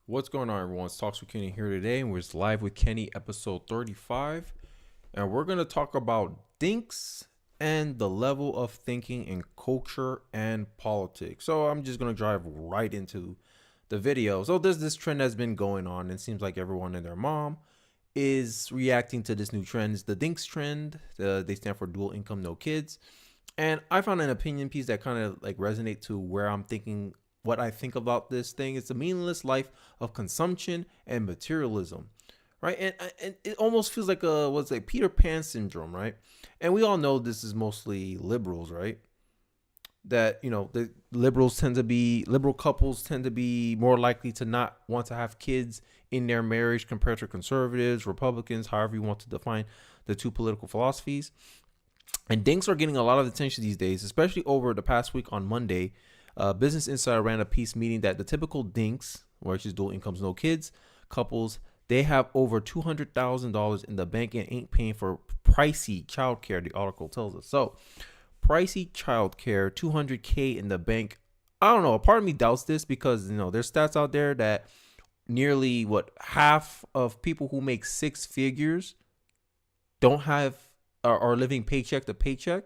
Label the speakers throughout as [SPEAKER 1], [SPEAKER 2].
[SPEAKER 1] What's going on, everyone? It's Talks with Kenny here today, and we're live with Kenny, episode 35. And we're going to talk about dinks and the level of thinking in culture and politics. So I'm just going to drive right into the video. So there's this trend that's been going on, and it seems like everyone and their mom is reacting to this new trend. It's the DINKs Trend. They stand for dual income, no kids. And I found an opinion piece that kind of like resonate to where I'm thinking what I think about this thing. It's a meaningless life of consumption and materialism, right? And it almost feels like Peter Pan syndrome, right? And we all know this is mostly liberals, right? That, you know, the liberal couples tend to be more likely to not want to have kids in their marriage compared to conservatives, Republicans, however you want to define the two political philosophies. And dinks are getting a lot of attention these days, especially over the past week on Monday. Business Insider ran a piece meaning that the typical dinks, which is dual incomes, no kids, couples, they have over $200,000 in the bank and ain't paying for pricey childcare, the article tells us. So, pricey childcare, $200K in the bank. I don't know. A part of me doubts this because, you know, there's stats out there that nearly half of people who make six figures don't have are living paycheck to paycheck.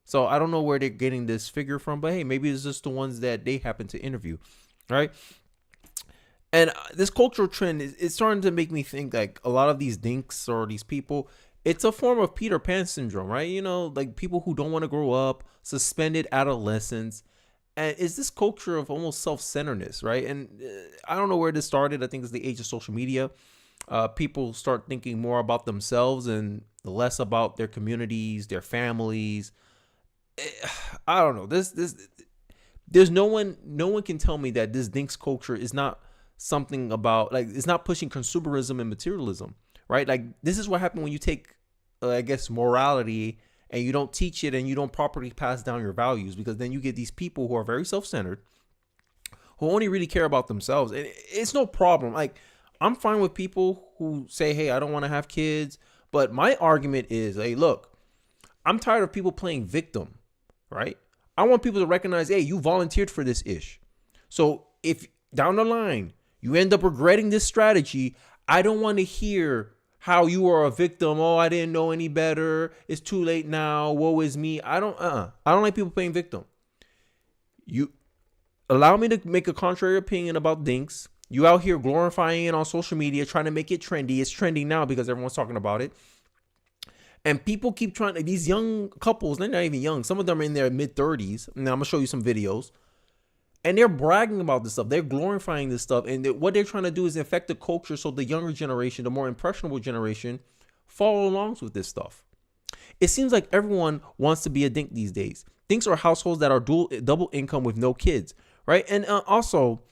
[SPEAKER 1] So I don't know where they're getting this figure from, but hey, maybe it's just the ones that they happen to interview, right? And this cultural trend is starting to make me think like a lot of these dinks or these people, it's a form of Peter Pan syndrome, right? You know, like people who don't want to grow up, suspended adolescence. And it's this culture of almost self-centeredness, right? And I don't know where this started. I think it's the age of social media. People start thinking more about themselves and less about their communities, their families. I don't know. There's no one can tell me that this dinks culture is not something about, like, it's not pushing consumerism and materialism, right? Like, this is what happened when you take I guess morality and you don't teach it and you don't properly pass down your values, because then you get these people who are very self-centered, who only really care about themselves. And it's no problem. Like, I'm fine with people who say, hey, I don't want to have kids, but my argument is, hey, look, I'm tired of people playing victim, right? I want people to recognize, hey, you volunteered for this ish. So if down the line you end up regretting this strategy, I don't want to hear how you are a victim. Oh, I didn't know any better. It's too late now. Woe is me. I don't like people playing victim. You allow me to make a contrary opinion about dinks. You out here glorifying it on social media, trying to make it trendy. It's trending now because everyone's talking about it. And people keep trying to, these young couples, they're not even young. Some of them are in their mid-30s. Now, I'm going to show you some videos. And they're bragging about this stuff. They're glorifying this stuff. And what they're trying to do is infect the culture so the younger generation, the more impressionable generation, follow along with this stuff. It seems like everyone wants to be a dink these days. Dinks are households that are double income with no kids, right? And also,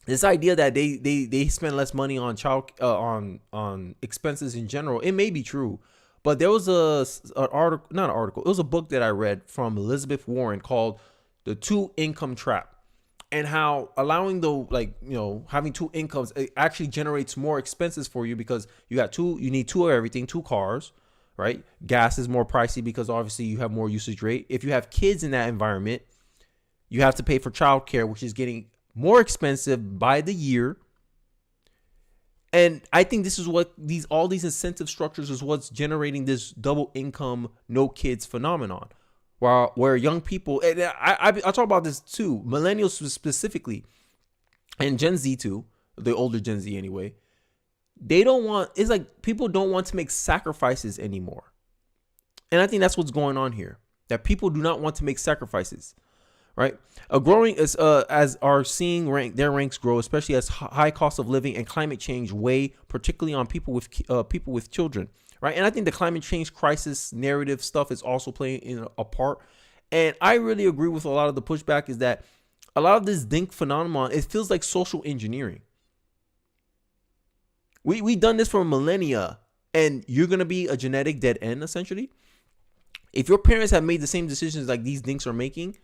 [SPEAKER 1] this idea that they spend less money on on expenses in general, it may be true. But there was it was a book that I read from Elizabeth Warren called The Two Income Trap, and how allowing having two incomes, it actually generates more expenses for you because you need two of everything, two cars, right? Gas is more pricey because obviously you have more usage rate. If you have kids in that environment, you have to pay for childcare, which is getting more expensive by the year. And I think this is what all these incentive structures is what's generating this double income, no kids phenomenon, where young people, and I talk about this too, millennials specifically, and Gen Z too, the older Gen Z anyway. It's like people don't want to make sacrifices anymore. And I think that's what's going on here, that people do not want to make sacrifices. Right, as are seeing their ranks grow, especially as high cost of living and climate change weigh particularly on people with children. Right, and I think the climate change crisis narrative stuff is also playing in a part. And I really agree with a lot of the pushback is that a lot of this dink phenomenon, it feels like social engineering. We done this for millennia, and you're gonna be a genetic dead end essentially. If your parents have made the same decisions like these dinks are making,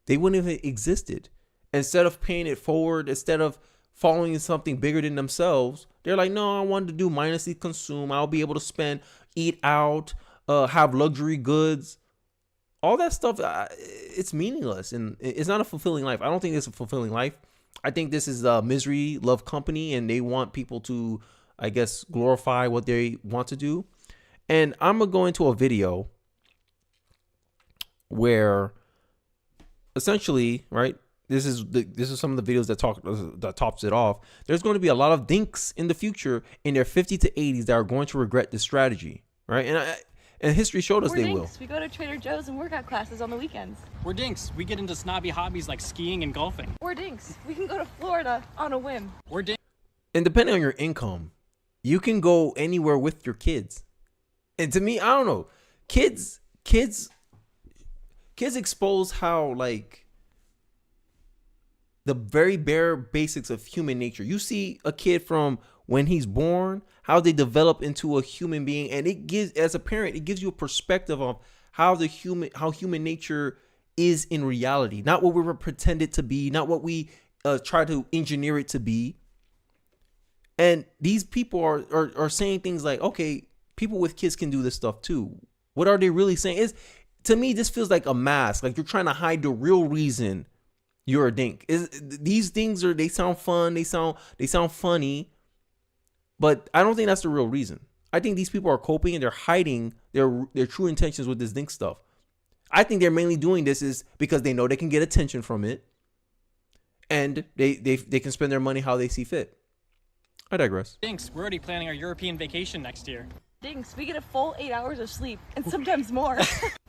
[SPEAKER 1] they wouldn't have existed. Instead of paying it forward, instead of following something bigger than themselves, they're like, no, I wanted to do mindlessly consume. I'll be able to spend, eat out, have luxury goods. All that stuff, it's meaningless and it's not a fulfilling life. I don't think it's a fulfilling life. I think this is a misery love company, and they want people to, I guess, glorify what they want to do. And I'm gonna go into a video where essentially, right, this is some of the videos that tops it off. There's going to be a lot of dinks in the future in their 50 to 80s that are going to regret this strategy, right? And history showed us
[SPEAKER 2] We're
[SPEAKER 1] they
[SPEAKER 2] dinks.
[SPEAKER 1] will.
[SPEAKER 2] We go to Trader Joe's and workout classes on the weekends.
[SPEAKER 3] We're dinks. We get into snobby hobbies like skiing and golfing.
[SPEAKER 2] We're dinks. We can go to Florida on a whim.
[SPEAKER 3] We're dinks.
[SPEAKER 1] And depending on your income, you can go anywhere with your kids. And to me, I don't know, kids expose how, like, the very bare basics of human nature. You see a kid from when he's born, how they develop into a human being, and it gives, as a parent, it gives you a perspective of how human nature is in reality, not what we were pretended to be, not what we try to engineer it to be. And these people are saying things like, okay, people with kids can do this stuff too. What are they really saying? To me, this feels like a mask. Like you're trying to hide the real reason you're a dink. These things they sound fun, they sound funny, but I don't think that's the real reason. I think these people are coping and they're hiding their true intentions with this dink stuff. I think they're mainly doing this is because they know they can get attention from it, and they can spend their money how they see fit. I digress.
[SPEAKER 3] Dinks. We're already planning our European vacation next year.
[SPEAKER 2] Dinks. We get a full 8 hours of sleep and sometimes more.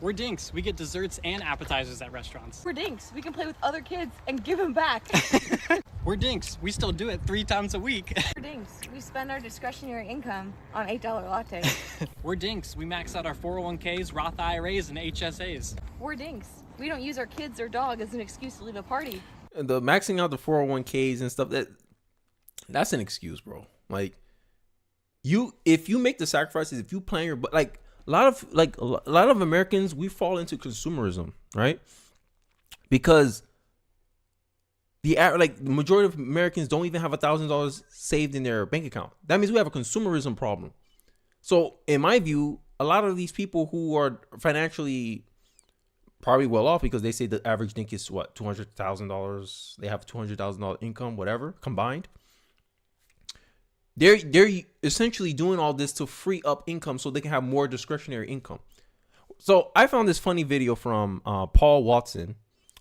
[SPEAKER 3] We're dinks. We get desserts and appetizers at restaurants.
[SPEAKER 2] We're dinks. We can play with other kids and give them back.
[SPEAKER 3] We're dinks. We still do it 3 times a week.
[SPEAKER 2] We're dinks. We spend our discretionary income on $8 lattes.
[SPEAKER 3] We're dinks. We max out our 401ks, Roth IRAs, and HSAs.
[SPEAKER 2] We're dinks. We don't use our kids or dog as an excuse to leave a party.
[SPEAKER 1] The maxing out the 401ks and stuff, that's an excuse, bro. Like, if you make the sacrifices, if you plan your, like a lot of Americans, we fall into consumerism, right? Because the majority of Americans don't even have $1,000 saved in their bank account. That means we have a consumerism problem. So in my view, a lot of these people who are financially probably well off, because they say the average dink is what, $200,000. They have $200,000 income, whatever, combined. They're essentially doing all this to free up income so they can have more discretionary income. So I found this funny video from Paul Watson,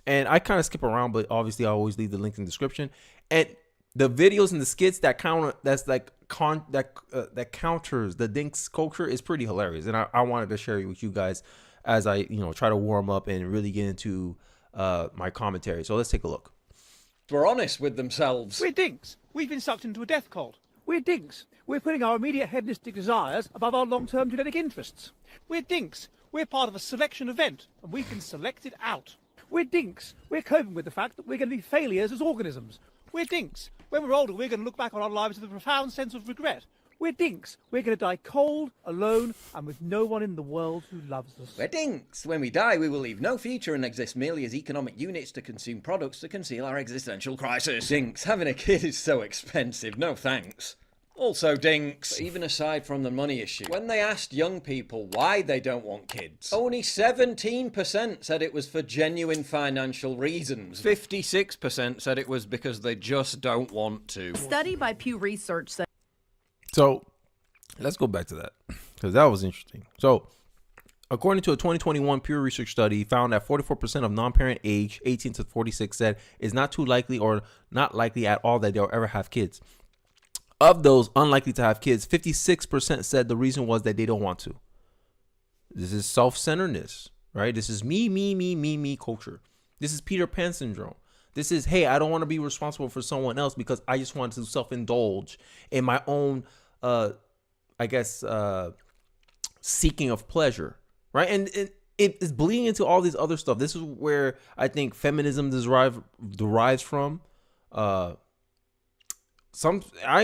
[SPEAKER 1] and I kind of skip around, but obviously I always leave the link in the description. And the videos and the skits that counters the dinks culture is pretty hilarious, and I wanted to share it with you guys as I try to warm up and really get into my commentary. So let's take a look.
[SPEAKER 4] Were honest with themselves.
[SPEAKER 5] We're dinks. We've been sucked into a death cult. We're dinks. We're putting our immediate hedonistic desires above our long-term genetic interests. We're dinks. We're part of a selection event, and we've been selected out. We're dinks. We're coping with the fact that we're going to be failures as organisms. We're dinks. When we're older, we're going to look back on our lives with a profound sense of regret. We're dinks. We're going to die cold, alone, and with no one in the world who loves us.
[SPEAKER 4] We're dinks. When we die, we will leave no future and exist merely as economic units to consume products to conceal our existential crisis. Dinks. Having a kid is so expensive. No thanks. Also dinks. But even aside from the money issue, when they asked young people why they don't want kids, only 17% said it was for genuine financial reasons. 56% said it was because they just don't want to.
[SPEAKER 6] A study by Pew Research said.
[SPEAKER 1] So let's go back to that, because that was interesting. So according to a 2021 Pew Research study, found that 44% of non-parent age 18 to 46 said it's not too likely or not likely at all that they'll ever have kids. Of those unlikely to have kids, 56% said the reason was that they don't want to. This is self-centeredness, right? This is me culture. This is Peter Pan syndrome. This is, hey, I don't want to be responsible for someone else because I just want to self-indulge in my own, seeking of pleasure, right? And it is bleeding into all these other stuff. This is where I think feminism derives from. I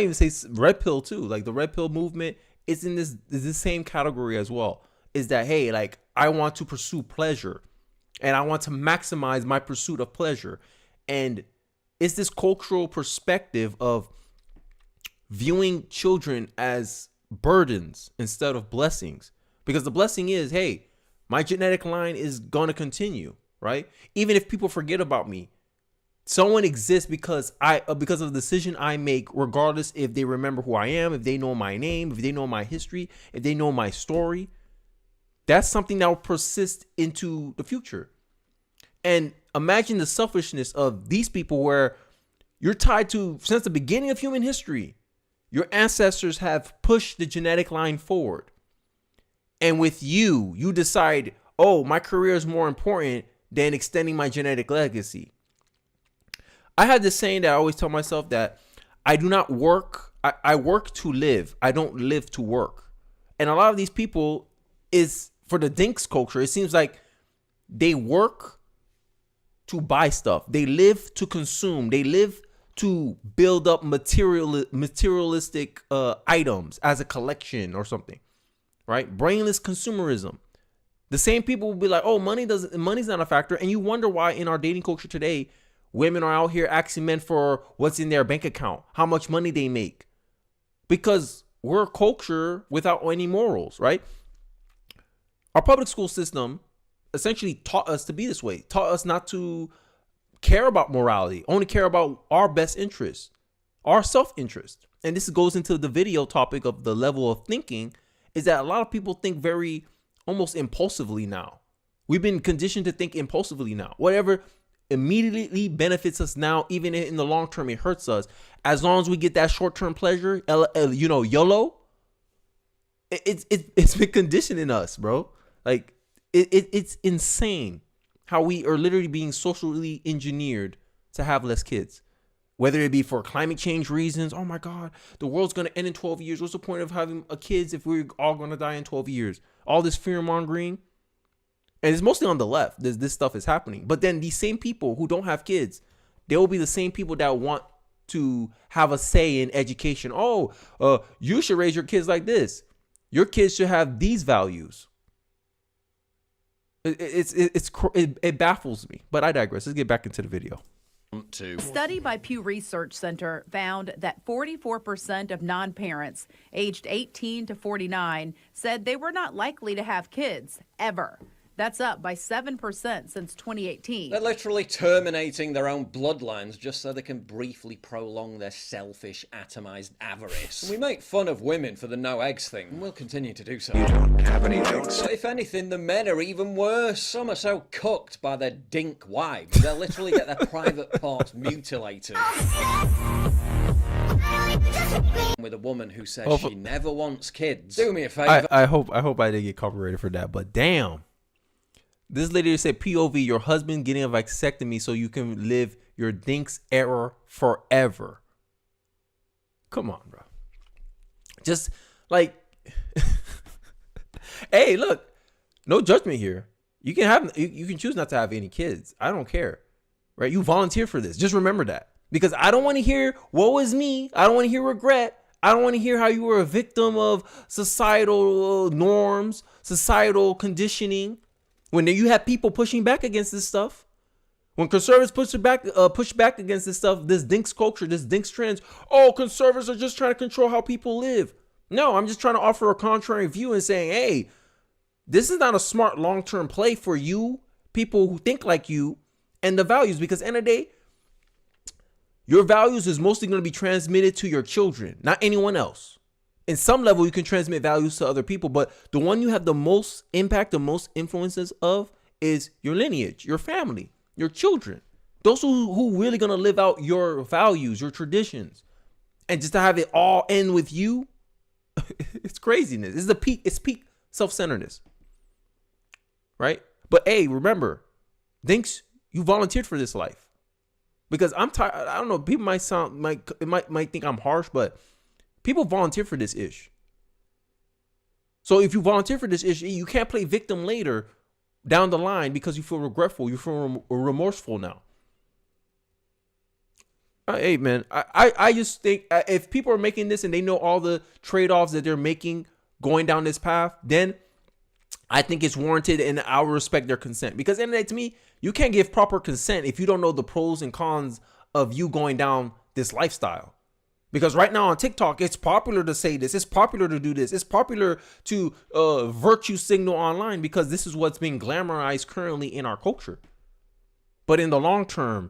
[SPEAKER 1] even say red pill too. Like the red pill movement is in this same category as well. Is that, hey, like I want to pursue pleasure, and I want to maximize my pursuit of pleasure. And it's this cultural perspective of viewing children as burdens instead of blessings. Because the blessing is, hey, my genetic line is going to continue, right? Even if people forget about me someone exists because because of the decision I make, regardless if they remember who I am, if they know my name, if they know my history, if they know my story. That's something that will persist into the future. And imagine the selfishness of these people where you're tied to, since the beginning of human history, your ancestors have pushed the genetic line forward. And with you decide, oh, my career is more important than extending my genetic legacy. I had this saying that I always tell myself that I do not work. I work to live. I don't live to work. And a lot of these people is for the DINKs culture. It seems like they work to buy stuff. They live to consume. They live to build up materialistic items as a collection or something, right? Brainless consumerism. The same people will be like, oh, money's not a factor. And you wonder why in our dating culture today, women are out here asking men for what's in their bank account, how much money they make. Because we're a culture without any morals, right? Our public school system essentially taught us to be this way, taught us not to care about morality, only care about our best interest, our self-interest. And this goes into the video topic of the level of thinking, is that a lot of people think very almost impulsively now. We've been conditioned to think impulsively now. Whatever immediately benefits us now, even in the long term, it hurts us. As long as we get that short-term pleasure, YOLO, it's been conditioned in us, bro. Like it's insane how we are literally being socially engineered to have less kids, whether it be for climate change reasons. Oh my God, the world's going to end in 12 years. What's the point of having kids if we're all going to die in 12 years? All this fear mongering. And it's mostly on the left. This stuff is happening. But then these same people who don't have kids, they will be the same people that want to have a say in education. Oh, you should raise your kids like this. Your kids should have these values. It baffles me, but I digress. Let's get back into the video.
[SPEAKER 6] A study by Pew Research Center found that 44% of non-parents aged 18 to 49 said they were not likely to have kids ever. That's up by 7% since 2018.
[SPEAKER 4] They're literally terminating their own bloodlines just so they can briefly prolong their selfish, atomized avarice. And we make fun of women for the no eggs thing, and we'll continue to do so.
[SPEAKER 7] You don't have any eggs.
[SPEAKER 4] But if anything, the men are even worse. Some are so cooked by their dink wives, they'll literally get their private parts mutilated. With a woman who says she never wants kids. Do me a favor.
[SPEAKER 1] I hope I didn't get copyrighted for that, but damn. This lady said, POV, your husband getting a vasectomy so you can live your DINKs era forever. Come on, bro. Just like, hey, look, no judgment here. You can choose not to have any kids. I don't care, right? You volunteer for this. Just remember that, because I don't want to hear woe is me. I don't want to hear regret. I don't want to hear how you were a victim of societal norms, societal conditioning. When you have people pushing back against this stuff, when conservatives push back against this stuff, this DINKs culture, this DINKs trends, oh, conservatives are just trying to control how people live. No, I'm just trying to offer a contrary view and saying, hey, this is not a smart long-term play for you, people who think like you, and the values, because at the end of the day, your values is mostly going to be transmitted to your children, not anyone else. In some level, you can transmit values to other people, but the one you have the most impact, the most influences of is your lineage, your family, your children. Those who really going to live out your values, your traditions. And just to have it all end with you, it's craziness. It's peak self-centeredness. Right? But hey, remember, DINKs, you volunteered for this life. Because I'm tired. I don't know, people might think I'm harsh, but people volunteer for this ish. So if you volunteer for this ish, you can't play victim later down the line because you feel regretful, you feel remorseful now. Hey, man, I just think if people are making this and they know all the trade-offs that they're making going down this path, then I think it's warranted and I will respect their consent. Because at the end of the day, to me, you can't give proper consent if you don't know the pros and cons of you going down this lifestyle. Because right now on TikTok, it's popular to say this. It's popular to do this. It's popular to virtue signal online because this is what's being glamorized currently in our culture. But in the long term,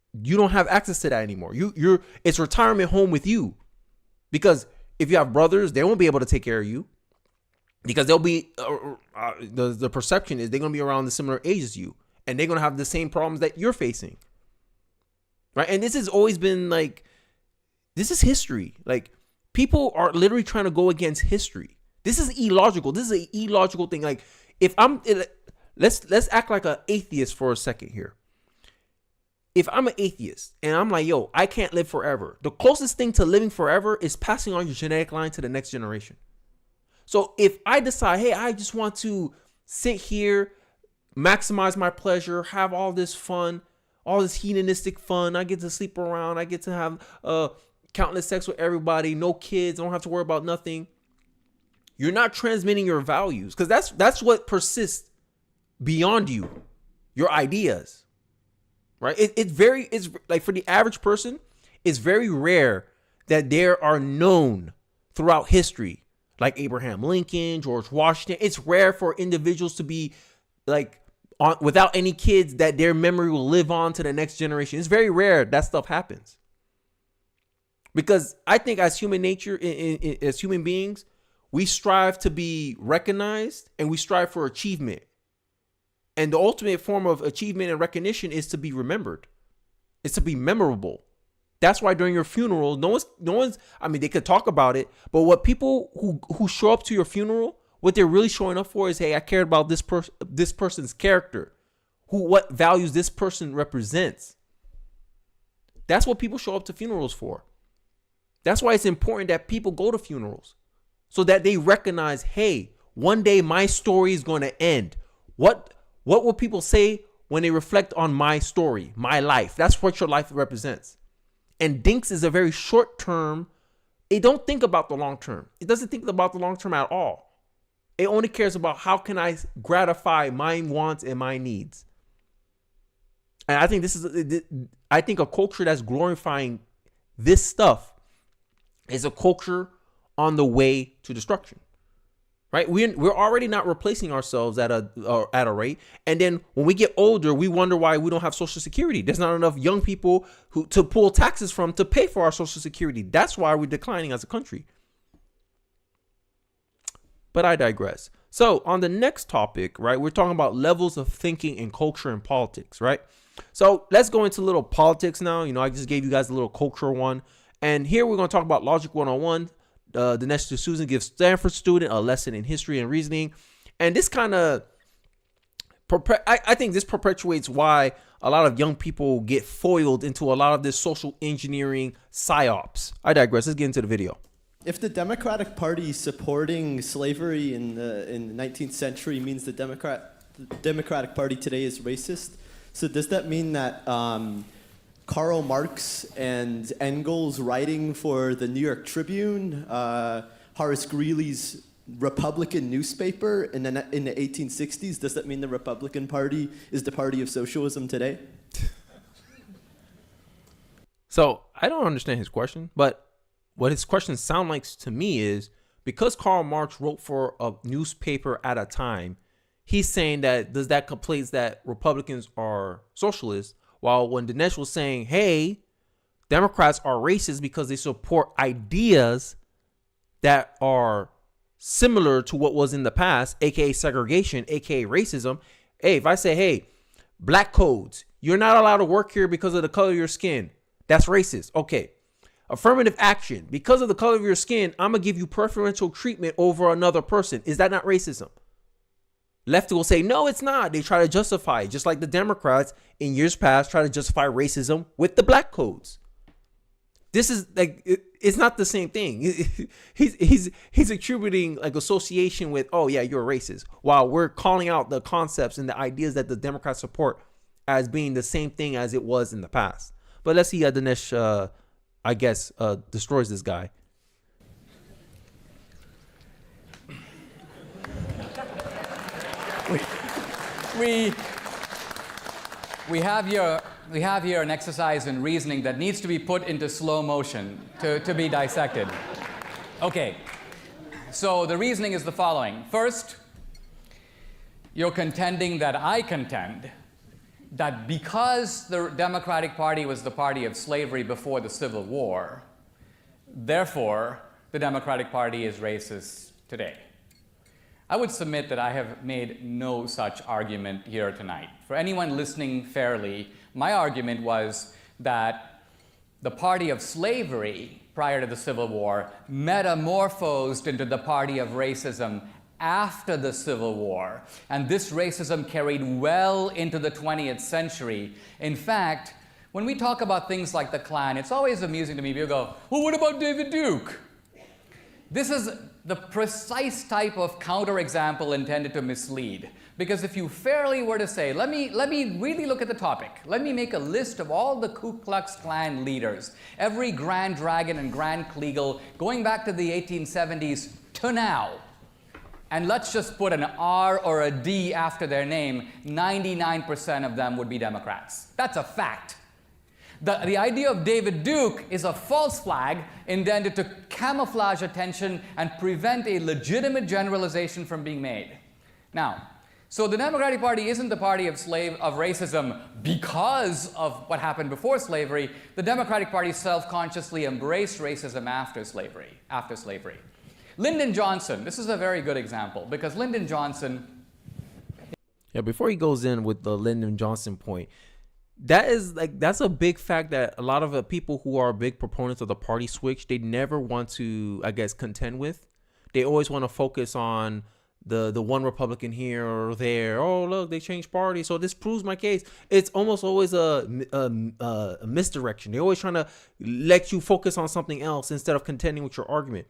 [SPEAKER 1] you don't have access to that anymore. It's retirement home with you. Because if you have brothers, they won't be able to take care of you. Because they'll be, the perception is they're going to be around the similar age as you. And they're going to have the same problems that you're facing. Right? And this has always been like, this is history. Like, people are literally trying to go against history. This is illogical. This is an illogical thing. Like, if let's act like an atheist for a second here. If I'm an atheist and I'm like, yo, I can't live forever. The closest thing to living forever is passing on your genetic line to the next generation. So if I decide, hey, I just want to sit here, maximize my pleasure, have all this fun, all this hedonistic fun. I get to sleep around. I get to have countless sex with everybody. No kids. I don't have to worry about nothing. You're not transmitting your values, because that's what persists beyond you, your ideas, right? It's like, for the average person, it's very rare that there are known throughout history, like Abraham Lincoln, George Washington. It's rare for individuals to be like without any kids, that their memory will live on to the next generation. It's very rare that stuff happens. Because I think as human nature, as human beings, we strive to be recognized and we strive for achievement. And the ultimate form of achievement and recognition is to be remembered. It's to be memorable. That's why during your funeral, no one's, I mean, they could talk about it, but what people who show up to your funeral, what they're really showing up for is, hey, I cared about this person's character, what values this person represents. That's what people show up to funerals for. That's why it's important that people go to funerals, so that they recognize, hey, one day my story is going to end. What will people say when they reflect on my story, my life? That's what your life represents. And DINKs is a very short term. It don't think about the long term. It doesn't think about the long term at all. It only cares about how can I gratify my wants and my needs. And I think I think a culture that's glorifying this stuff is a culture on the way to destruction. Right? We're already not replacing ourselves at a rate. And then when we get older, we wonder why we don't have Social Security. There's not enough young people to pull taxes from to pay for our Social Security. That's why we're declining as a country. But I digress. So on the next topic, right, we're talking about levels of thinking in culture and politics, right? So let's go into a little politics now. You know, I just gave you guys a little culture one. And here we're going to talk about Logic 101. Dinesh D'Souza gives Stanford student a lesson in history and reasoning. And this kind of, I think this perpetuates why a lot of young people get foiled into a lot of this social engineering psyops. I digress. Let's get into the video.
[SPEAKER 8] If the Democratic Party supporting slavery in the 19th century means the Democratic Party today is racist, so does that mean that Karl Marx and Engels writing for the New York Tribune, Horace Greeley's Republican newspaper in the 1860s, does that mean the Republican Party is the party of socialism today?
[SPEAKER 1] So I don't understand his question, but what his question sounds like to me is, because Karl Marx wrote for a newspaper at a time, he's saying that, does that complete that Republicans are socialists? While when Dinesh was saying, hey, Democrats are racist because they support ideas that are similar to what was in the past, aka segregation, aka racism. Hey, if I say, hey, black codes, you're not allowed to work here because of the color of your skin, that's racist. Okay. Affirmative action, because of the color of your skin, I'm going to give you preferential treatment over another person. Is that not racism? Left will say, no, it's not. They try to justify it, just like the Democrats in years past try to justify racism with the black codes. This is like, it's not the same thing. He's attributing like association with, oh yeah, you're a racist, while we're calling out the concepts and the ideas that the Democrats support as being the same thing as it was in the past. But let's see how Dinesh, I guess, destroys this guy.
[SPEAKER 9] We have here an exercise in reasoning that needs to be put into slow motion to be dissected. Okay, so the reasoning is the following. First, you're contending that I contend that because the Democratic Party was the party of slavery before the Civil War, therefore the Democratic Party is racist today. I would submit that I have made no such argument here tonight. For anyone listening fairly, my argument was that the party of slavery prior to the Civil War metamorphosed into the party of racism after the Civil War. And this racism carried well into the 20th century. In fact, when we talk about things like the Klan, it's always amusing to me. People go, well, what about David Duke? This is the precise type of counterexample intended to mislead. Because if you fairly were to say, let me really look at the topic. Let me make a list of all the Ku Klux Klan leaders, every Grand Dragon and Grand Kleagle, going back to the 1870s to now. And let's just put an R or a D after their name. 99% of them would be Democrats. That's a fact. The idea of David Duke is a false flag intended to camouflage attention and prevent a legitimate generalization from being made. Now, so the Democratic Party isn't the party of racism because of what happened before slavery. The Democratic Party self-consciously embraced racism after slavery. Lyndon Johnson, this is a very good example because Lyndon Johnson...
[SPEAKER 1] Yeah, before he goes in with the Lyndon Johnson point, that's a big fact that a lot of the people who are big proponents of the party switch, they never want to, I guess, contend with. They always want to focus on the one Republican here or there. Oh, look, they changed parties, so this proves my case. It's almost always a misdirection. They're always trying to let you focus on something else instead of contending with your argument.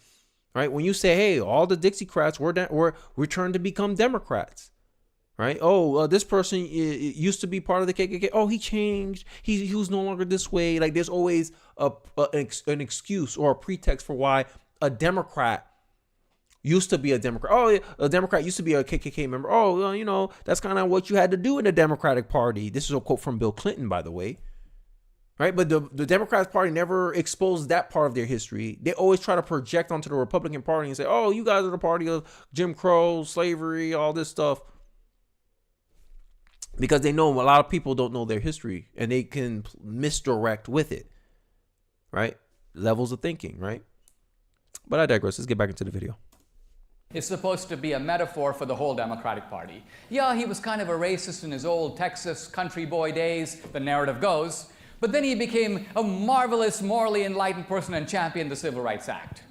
[SPEAKER 1] Right? When you say, hey, all the Dixiecrats were returned to become Democrats. Right? Oh, this person used to be part of the KKK. Oh, he changed. He was no longer this way. Like there's always an excuse or a pretext for why a Democrat used to be a Democrat. Oh, a Democrat used to be a KKK member. Oh, well, that's kind of what you had to do in the Democratic Party. This is a quote from Bill Clinton, by the way. Right? But the Democratic Party never exposed that part of their history. They always try to project onto the Republican Party and say, oh, you guys are the party of Jim Crow, slavery, all this stuff. Because they know a lot of people don't know their history and they can misdirect with it. Right? Levels of thinking, right? But I digress. Let's get back into the video.
[SPEAKER 9] It's supposed to be a metaphor for the whole Democratic Party. Yeah, he was kind of a racist in his old Texas country boy days, the narrative goes. But then he became a marvelous, morally enlightened person and championed the Civil Rights Act.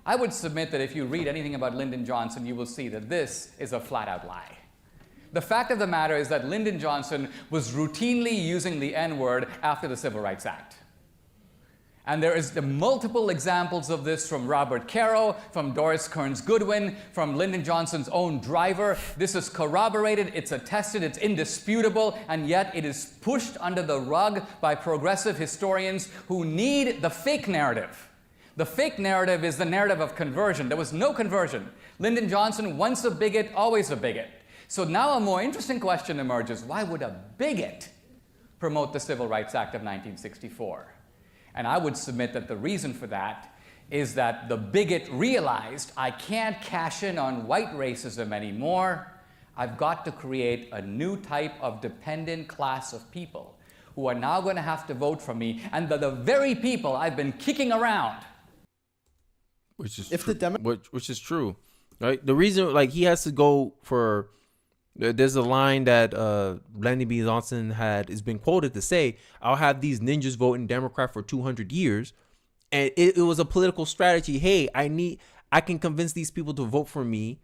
[SPEAKER 9] I would submit that if you read anything about Lyndon Johnson, you will see that this is a flat-out lie. The fact of the matter is that Lyndon Johnson was routinely using the N-word after the Civil Rights Act. And there is the multiple examples of this from Robert Caro, from Doris Kearns Goodwin, from Lyndon Johnson's own driver. This is corroborated, it's attested, it's indisputable, and yet it is pushed under the rug by progressive historians who need the fake narrative. The fake narrative is the narrative of conversion. There was no conversion. Lyndon Johnson, once a bigot, always a bigot. So now a more interesting question emerges. Why would a bigot promote the Civil Rights Act of 1964? And I would submit that the reason for that is that the bigot realized I can't cash in on white racism anymore. I've got to create a new type of dependent class of people who are now going to have to vote for me, and the very people I've been kicking around.
[SPEAKER 1] Which is true, right? The reason, like, he has to go for... There's a line that Lyndon B. Johnson has been quoted to say, I'll have these ninjas voting Democrat for 200 years. And it was a political strategy. Hey, I can convince these people to vote for me,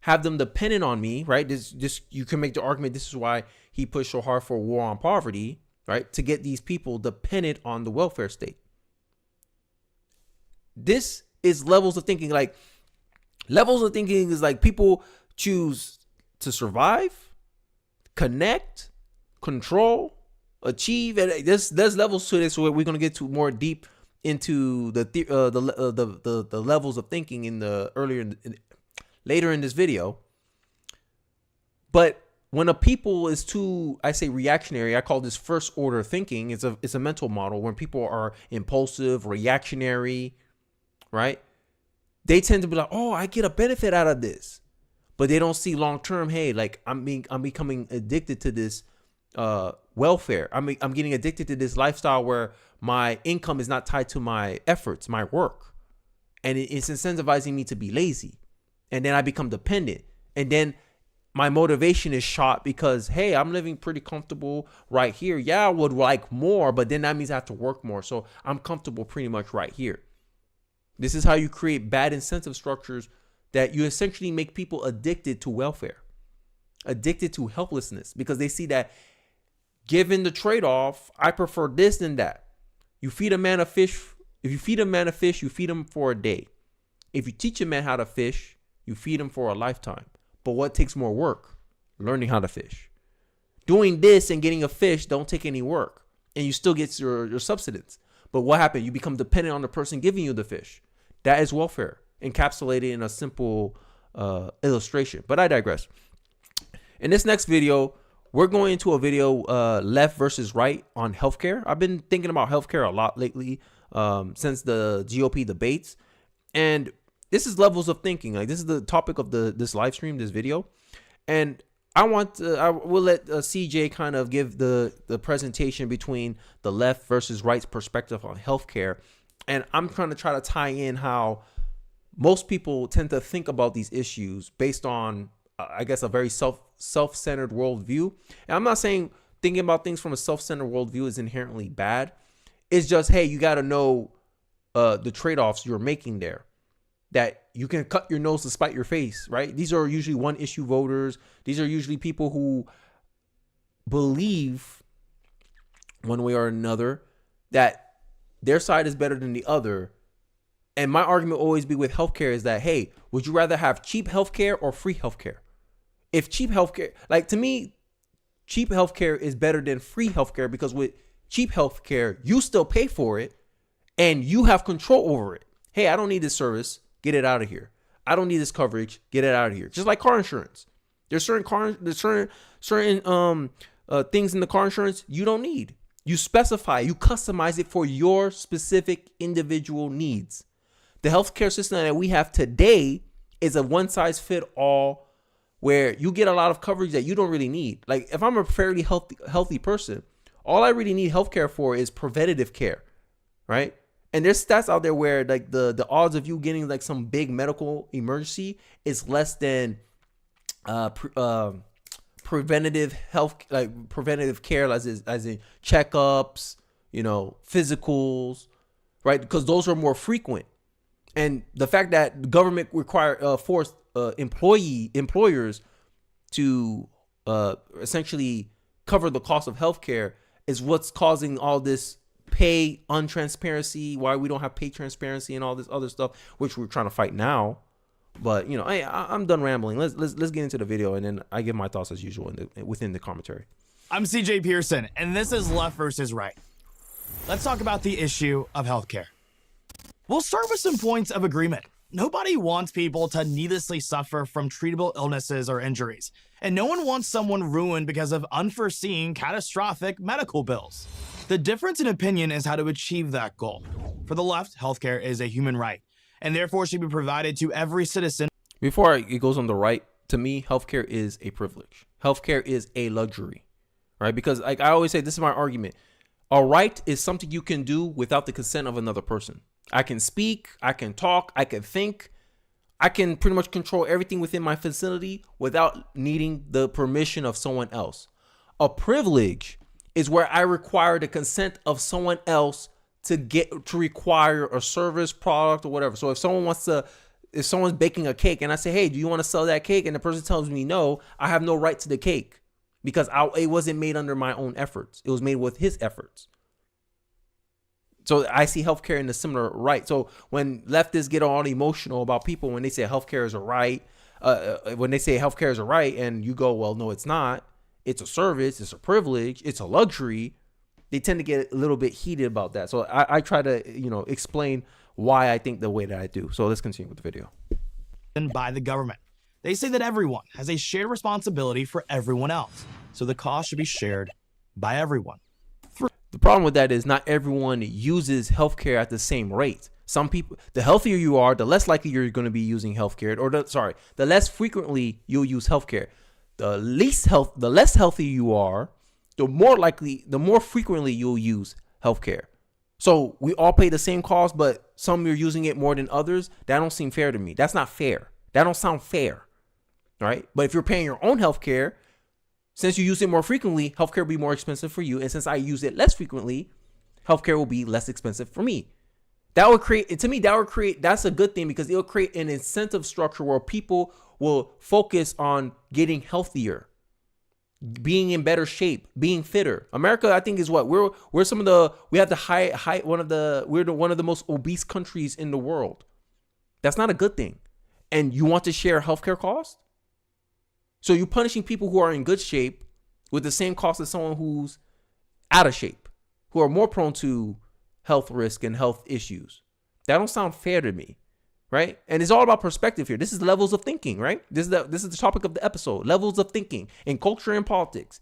[SPEAKER 1] have them dependent on me, right? This you can make the argument this is why he pushed so hard for a war on poverty, right? To get these people dependent on the welfare state. This is levels of thinking. Like, levels of thinking is like people choose to survive, connect, control, achieve, and there's levels to this. So we're gonna get to more deep into the levels of thinking in the later in this video. But when a people is too, I say, reactionary, I call this first order thinking. It's a mental model when people are impulsive, reactionary, right? They tend to be like, oh, I get a benefit out of this. But they don't see long term, hey, like I'm becoming addicted to this welfare. I'm getting addicted to this lifestyle where my income is not tied to my efforts, my work. And it's incentivizing me to be lazy. And then I become dependent. And then my motivation is shot because, hey, I'm living pretty comfortable right here. Yeah, I would like more, but then that means I have to work more. So I'm comfortable pretty much right here. This is how you create bad incentive structures that you essentially make people addicted to welfare, addicted to helplessness, because they see that given the trade-off, I prefer this than that. You feed a man a fish. If you feed a man a fish, you feed him for a day. If you teach a man how to fish, you feed him for a lifetime. But what takes more work? Learning how to fish. Doing this and getting a fish don't take any work, and you still get your subsistence. But what happened? You become dependent on the person giving you the fish. That is welfare, encapsulated in a simple illustration. But I digress. In this next video, we're going into a video left versus right on healthcare. I've been thinking about healthcare a lot lately since the GOP debates. And this is levels of thinking. Like, this is the topic of this live stream, this video. And I will let CJ kind of give the presentation between the left versus right perspective on healthcare. And I'm trying to tie in how most people tend to think about these issues based on, I guess, a very self-centered worldview. And I'm not saying thinking about things from a self-centered worldview is inherently bad. It's just, hey, you got to know the trade-offs you're making there. That you can cut your nose to spite your face, right? These are usually one issue voters. These are usually people who believe one way or another that their side is better than the other. And my argument will always be with healthcare is that, hey, would you rather have cheap healthcare or free healthcare? If cheap healthcare, like, to me, cheap healthcare is better than free healthcare, because with cheap healthcare, you still pay for it and you have control over it. Hey, I don't need this service. Get it out of here. I don't need this coverage. Get it out of here. Just like car insurance. There's certain things in the car insurance you don't need. You specify, you customize it for your specific individual needs. The healthcare system that we have today is a one size fit all, where you get a lot of coverage that you don't really need. Like, if I'm a fairly healthy person, all I really need healthcare for is preventative care, right? And there's stats out there where, like, the odds of you getting like some big medical emergency is less than preventative health, like preventative care, as in checkups, physicals, right? Because those are more frequent. And the fact that the government forced employers to essentially cover the cost of healthcare is what's causing all this pay untransparency, why we don't have pay transparency and all this other stuff, which we're trying to fight now. But I'm done rambling. Let's get into the video, and then I give my thoughts as usual within the commentary.
[SPEAKER 10] I'm CJ Pearson, and this is Left versus Right. Let's talk about the issue of healthcare. We'll start with some points of agreement. Nobody wants people to needlessly suffer from treatable illnesses or injuries, and no one wants someone ruined because of unforeseen catastrophic medical bills. The difference in opinion is how to achieve that goal. For the left, healthcare is a human right, and therefore should be provided to every citizen.
[SPEAKER 1] Before it goes on the right, to me, healthcare is a privilege. Healthcare is a luxury, right? Because, like I always say, this is my argument. A right is something you can do without the consent of another person. I can speak, I can talk, I can think, I can pretty much control everything within my facility without needing the permission of someone else. A privilege is where I require the consent of someone else to require a service, product, or whatever. So if someone's baking a cake and I say, hey, do you want to sell that cake? And the person tells me no, I have no right to the cake because it wasn't made under my own efforts. It was made with his efforts. So I see healthcare in a similar right. So when leftists get all emotional about people when they say healthcare is a right, and you go, well, no, it's not. It's a service. It's a privilege. It's a luxury. They tend to get a little bit heated about that. So I try to, explain why I think the way that I do. So let's continue with the video.
[SPEAKER 10] By the government. They say that everyone has a shared responsibility for everyone else. So the cost should be shared by everyone.
[SPEAKER 1] The problem with that is not everyone uses healthcare at the same rate. Some people, the healthier you are, the less likely you're going to be using healthcare, the less frequently you'll use healthcare. The less healthy you are, the more frequently you'll use healthcare. So we all pay the same cost, but some you're using it more than others. That don't seem fair to me. That's not fair. That don't sound fair. Right? But if you're paying your own healthcare, since you use it more frequently, healthcare will be more expensive for you. And since I use it less frequently, healthcare will be less expensive for me. That's a good thing because it'll create an incentive structure where people will focus on getting healthier, being in better shape, being fitter. America, I think, is what we're one of the most obese countries in the world. That's not a good thing. And you want to share healthcare costs? So you're punishing people who are in good shape with the same cost as someone who's out of shape, who are more prone to health risk and health issues. That don't sound fair to me, right? And it's all about perspective here. This is levels of thinking, right? This is the topic of the episode, levels of thinking in culture and politics.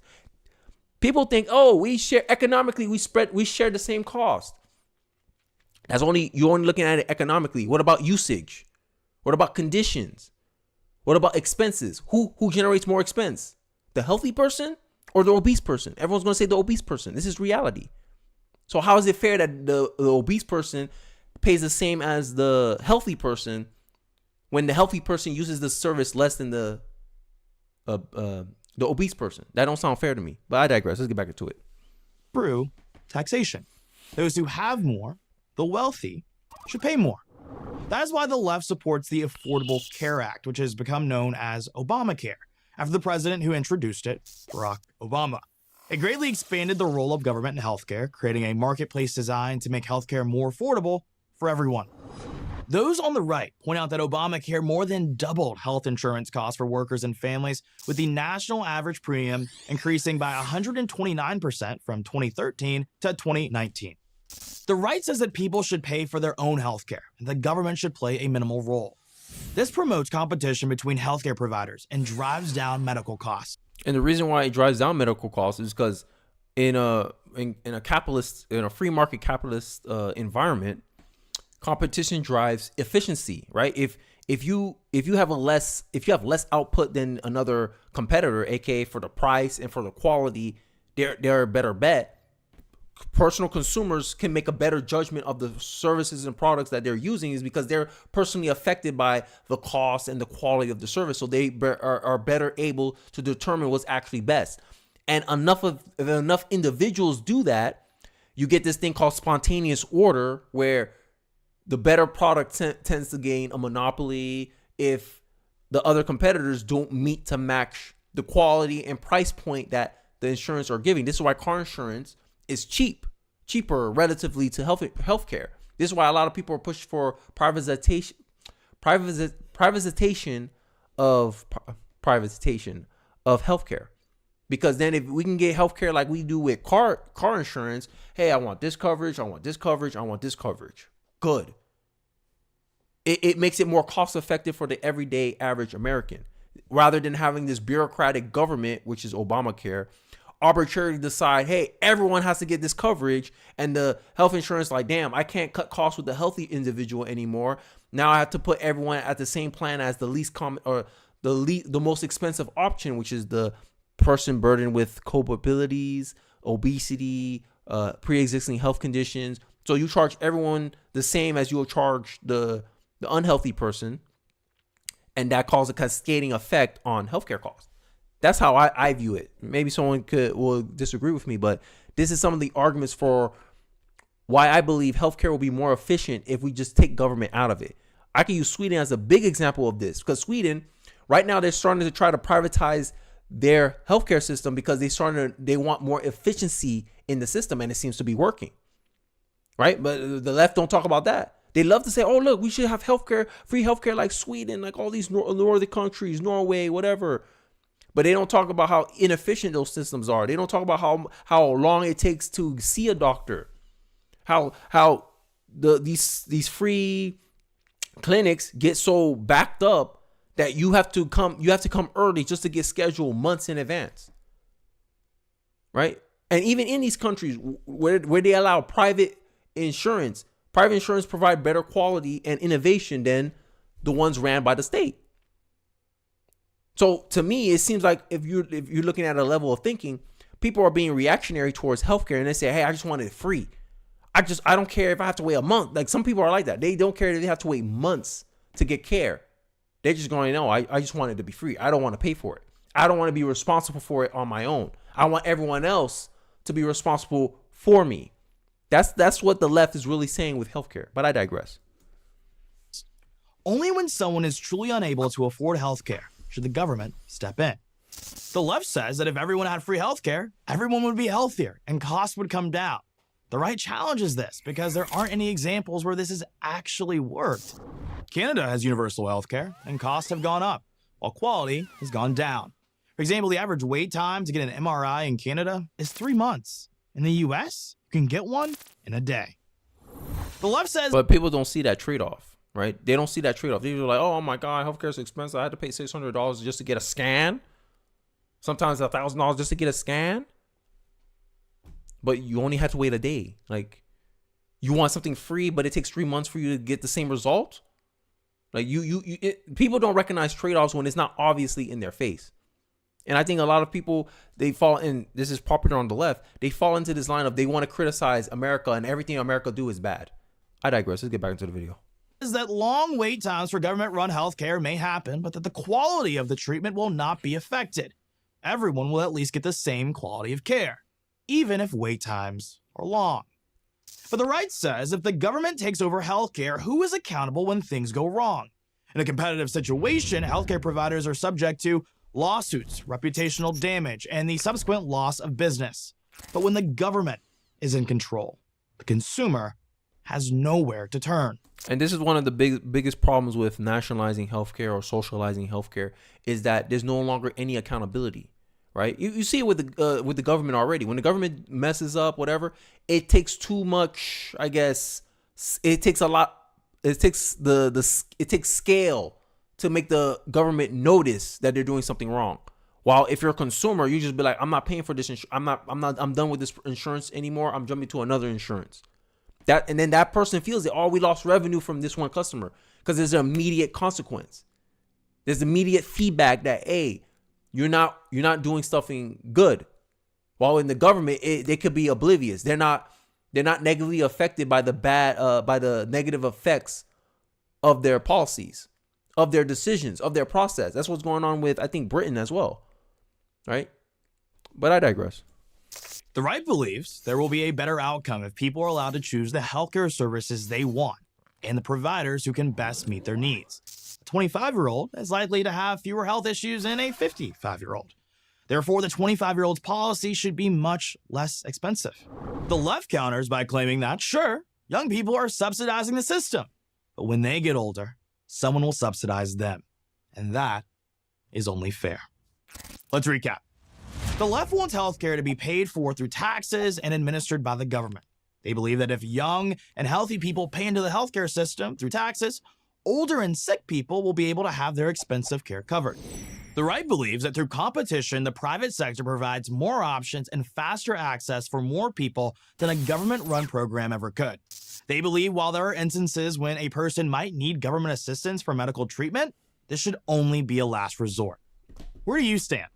[SPEAKER 1] People think, oh, we share economically, we share the same cost. You're only looking at it economically. What about usage? What about conditions? What about expenses? Who generates more expense? The healthy person or the obese person? Everyone's going to say the obese person. This is reality. So how is it fair that the obese person pays the same as the healthy person when the healthy person uses the service less than the obese person? That don't sound fair to me. But I digress. Let's get back into it.
[SPEAKER 10] Through taxation. Those who have more, the wealthy, should pay more. That is why the left supports the Affordable Care Act, which has become known as Obamacare, after the president who introduced it, Barack Obama. It greatly expanded the role of government in healthcare, creating a marketplace designed to make healthcare more affordable for everyone. Those on the right point out that Obamacare more than doubled health insurance costs for workers and families, with the national average premium increasing by 129% from 2013 to 2019. The right says that people should pay for their own healthcare, and the government should play a minimal role. This promotes competition between healthcare providers and drives down medical costs.
[SPEAKER 1] And the reason why it drives down medical costs is because in a free market capitalist environment, competition drives efficiency, right? If you have less output than another competitor, aka for the price and for the quality, they're a better bet. Personal consumers can make a better judgment of the services and products that they're using, is because they're personally affected by the cost and the quality of the service. So they are better able to determine what's actually best. And if enough individuals do that, you get this thing called spontaneous order, where the better product tends to gain a monopoly if the other competitors don't meet to match the quality and price point that the insurance are giving. This is why car insurance is cheaper relatively to healthcare. This is why a lot of people are pushing for privatization of healthcare. Because then if we can get healthcare like we do with car insurance, hey, I want this coverage, I want this coverage, I want this coverage. Good. It makes it more cost effective for the everyday average American, rather than having this bureaucratic government, which is Obamacare, arbitrarily decide, hey, everyone has to get this coverage, and the health insurance like, damn, I can't cut costs with the healthy individual anymore. Now I have to put everyone at the same plan as the least common or the most expensive option, which is the person burdened with comorbidities, obesity, pre-existing health conditions. So you charge everyone the same as you'll charge the unhealthy person, and that causes a cascading effect on healthcare costs. That's how I view it. Maybe someone will disagree with me, but this is some of the arguments for why I believe healthcare will be more efficient if we just take government out of it. I can use Sweden as a big example of this, because Sweden, right now, they're starting to try to privatize their healthcare system because they want more efficiency in the system, and it seems to be working. Right? But the left don't talk about that. They love to say, oh, look, we should have free healthcare like Sweden, like all these northern countries, Norway, whatever. But they don't talk about how inefficient those systems are. They don't talk about how long it takes to see a doctor. How these free clinics get so backed up that you have to come early just to get scheduled months in advance. Right? And even in these countries where they allow private insurance provide better quality and innovation than the ones ran by the state. So to me, it seems like if you're looking at a level of thinking, people are being reactionary towards healthcare, and they say, hey, I just want it free. I don't care if I have to wait a month. Like, some people are like that. They don't care if they have to wait months to get care. They're just going, no, I just want it to be free. I don't want to pay for it. I don't want to be responsible for it on my own. I want everyone else to be responsible for me. That's what the left is really saying with healthcare. But I digress.
[SPEAKER 10] Only when someone is truly unable to afford healthcare should the government step in. The left says that if everyone had free healthcare, everyone would be healthier and costs would come down. The right challenges this because there aren't any examples where this has actually worked. Canada has universal healthcare and costs have gone up, while quality has gone down. For example, the average wait time to get an MRI in Canada is 3 months. In the US, you can get one in a day. The left says...
[SPEAKER 1] But people don't see that trade-off, right? They don't see that trade-off. They're like, oh my God, healthcare is expensive. I had to pay $600 just to get a scan. Sometimes $1,000 just to get a scan. But you only have to wait a day. Like, you want something free, but it takes 3 months for you to get the same result. Like, people don't recognize trade-offs when it's not obviously in their face. And I think a lot of people, they fall in, this is popular on the left, they fall into this line of they want to criticize America and everything America do is bad. I digress. Let's get back into the video.
[SPEAKER 10] Is that long wait times for government-run healthcare may happen, but that the quality of the treatment will not be affected. Everyone will at least get the same quality of care, even if wait times are long. But the right says if the government takes over healthcare, who is accountable when things go wrong? In a competitive situation, healthcare providers are subject to lawsuits, reputational damage, and the subsequent loss of business. But when the government is in control, the consumer has nowhere to turn.
[SPEAKER 1] And this is one of the biggest problems with nationalizing healthcare or socializing healthcare is that there's no longer any accountability, right? You see it with the government already. When the government messes up, whatever, it takes too much, I guess. It takes a lot. It takes it takes scale to make the government notice that they're doing something wrong. While if you're a consumer, you just be like, I'm not paying for this. I'm done with this insurance anymore. I'm jumping to another insurance. And then that person feels it. Oh, we lost revenue from this one customer because there's an immediate consequence. There's immediate feedback that, hey, you're not doing something good. While in the government, they could be oblivious. They're not negatively affected by the negative effects of their policies, of their decisions, of their process. That's what's going on with, I think, Britain as well, right? But I digress.
[SPEAKER 10] The right believes there will be a better outcome if people are allowed to choose the healthcare services they want and the providers who can best meet their needs. A 25-year-old is likely to have fewer health issues than a 55-year-old. Therefore, the 25-year-old's policy should be much less expensive. The left counters by claiming that, sure, young people are subsidizing the system, but when they get older, someone will subsidize them. And that is only fair. Let's recap. The left wants healthcare to be paid for through taxes and administered by the government. They believe that if young and healthy people pay into the healthcare system through taxes, older and sick people will be able to have their expensive care covered. The right believes that through competition, the private sector provides more options and faster access for more people than a government-run program ever could. They believe while there are instances when a person might need government assistance for medical treatment, this should only be a last resort. Where do you stand?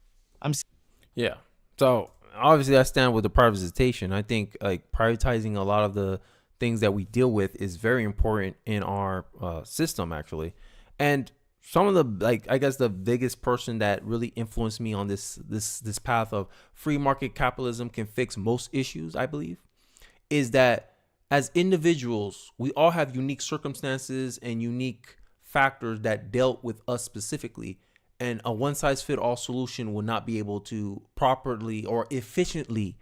[SPEAKER 1] Yeah. So obviously I stand with the privatization. I think like privatizing a lot of the things that we deal with is very important in our system, actually. And some of the, like, I guess the biggest person that really influenced me on this path of free market capitalism can fix most issues, I believe, is that as individuals, we all have unique circumstances and unique factors that dealt with us specifically. And a one-size-fit-all solution will not be able to properly or efficiently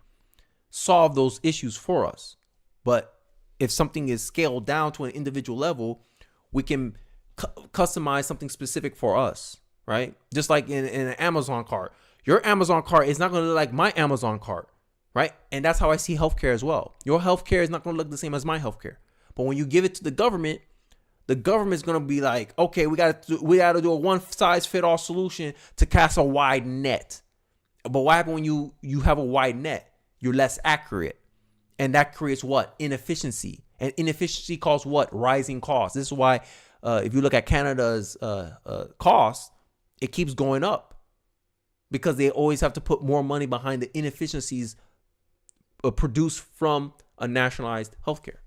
[SPEAKER 1] solve those issues for us. But if something is scaled down to an individual level, we can customize something specific for us, right? Just like in an Amazon cart. Your Amazon cart is not going to look like my Amazon cart, right? And that's how I see healthcare as well. Your healthcare is not going to look the same as my healthcare. But when you give it to the government is going to be like, okay, we got to do a one-size-fit-all solution to cast a wide net. But what happens when you have a wide net? You're less accurate. And that creates what? Inefficiency. And inefficiency causes what? Rising costs. This is why if you look at Canada's cost, it keeps going up. because they always have to put more money behind the inefficiencies produced from a nationalized healthcare.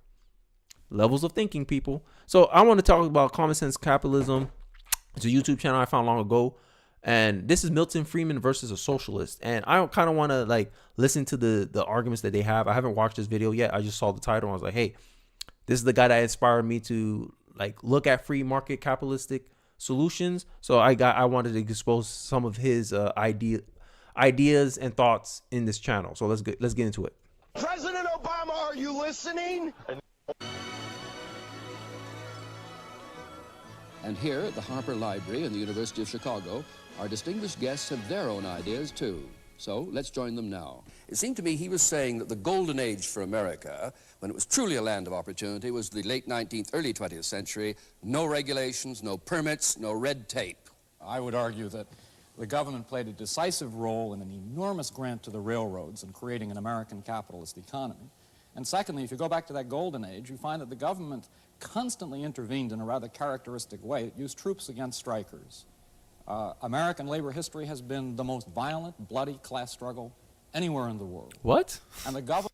[SPEAKER 1] Levels of thinking, people. So I want to talk about Common Sense Capitalism. It's a YouTube channel I found long ago. And this is Milton Friedman versus a Socialist. And I kind of want to like listen to the arguments that they have. I haven't watched this video yet. I just saw the title. And I was like, hey, this is the guy that inspired me to like look at free market capitalistic solutions. So I wanted to expose some of his ideas and thoughts in this channel. So let's get into it.
[SPEAKER 11] President Obama, are you listening?
[SPEAKER 12] And here at the Harper Library and the University of Chicago, our distinguished guests have their own ideas too. So let's join them now. It seemed to me he was saying that the golden age for America, when it was truly a land of opportunity, was the late 19th, early 20th century. No regulations, no permits, no red tape.
[SPEAKER 13] I would argue that the government played a decisive role in an enormous grant to the railroads in creating an American capitalist economy. And secondly, if you go back to that golden age, you find that the government constantly intervened in a rather characteristic way. It used troops against strikers. American labor history has been the most violent, bloody class struggle anywhere in the world.
[SPEAKER 1] What?
[SPEAKER 13] And the government.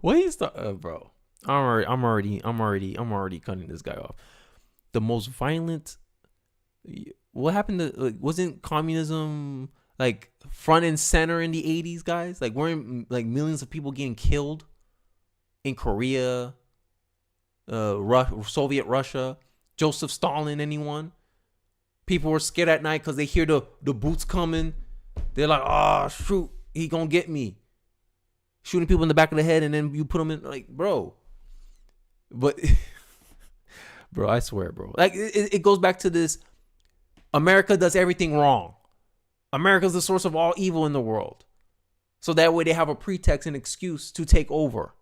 [SPEAKER 1] What is the bro? I'm already cutting this guy off. The most violent. What happened to? Like, wasn't communism like front and center in the 80s, guys? Like, weren't like millions of people getting killed in Korea, Soviet Russia, Joseph Stalin, anyone? People were scared at night because they hear the boots coming. They're like, oh, shoot, he gonna get me. Shooting people in the back of the head, and then you put them in, like, bro. But, bro, I swear, bro. Like, it goes back to this. America does everything wrong. America's the source of all evil in the world. So that way they have a pretext and excuse to take over.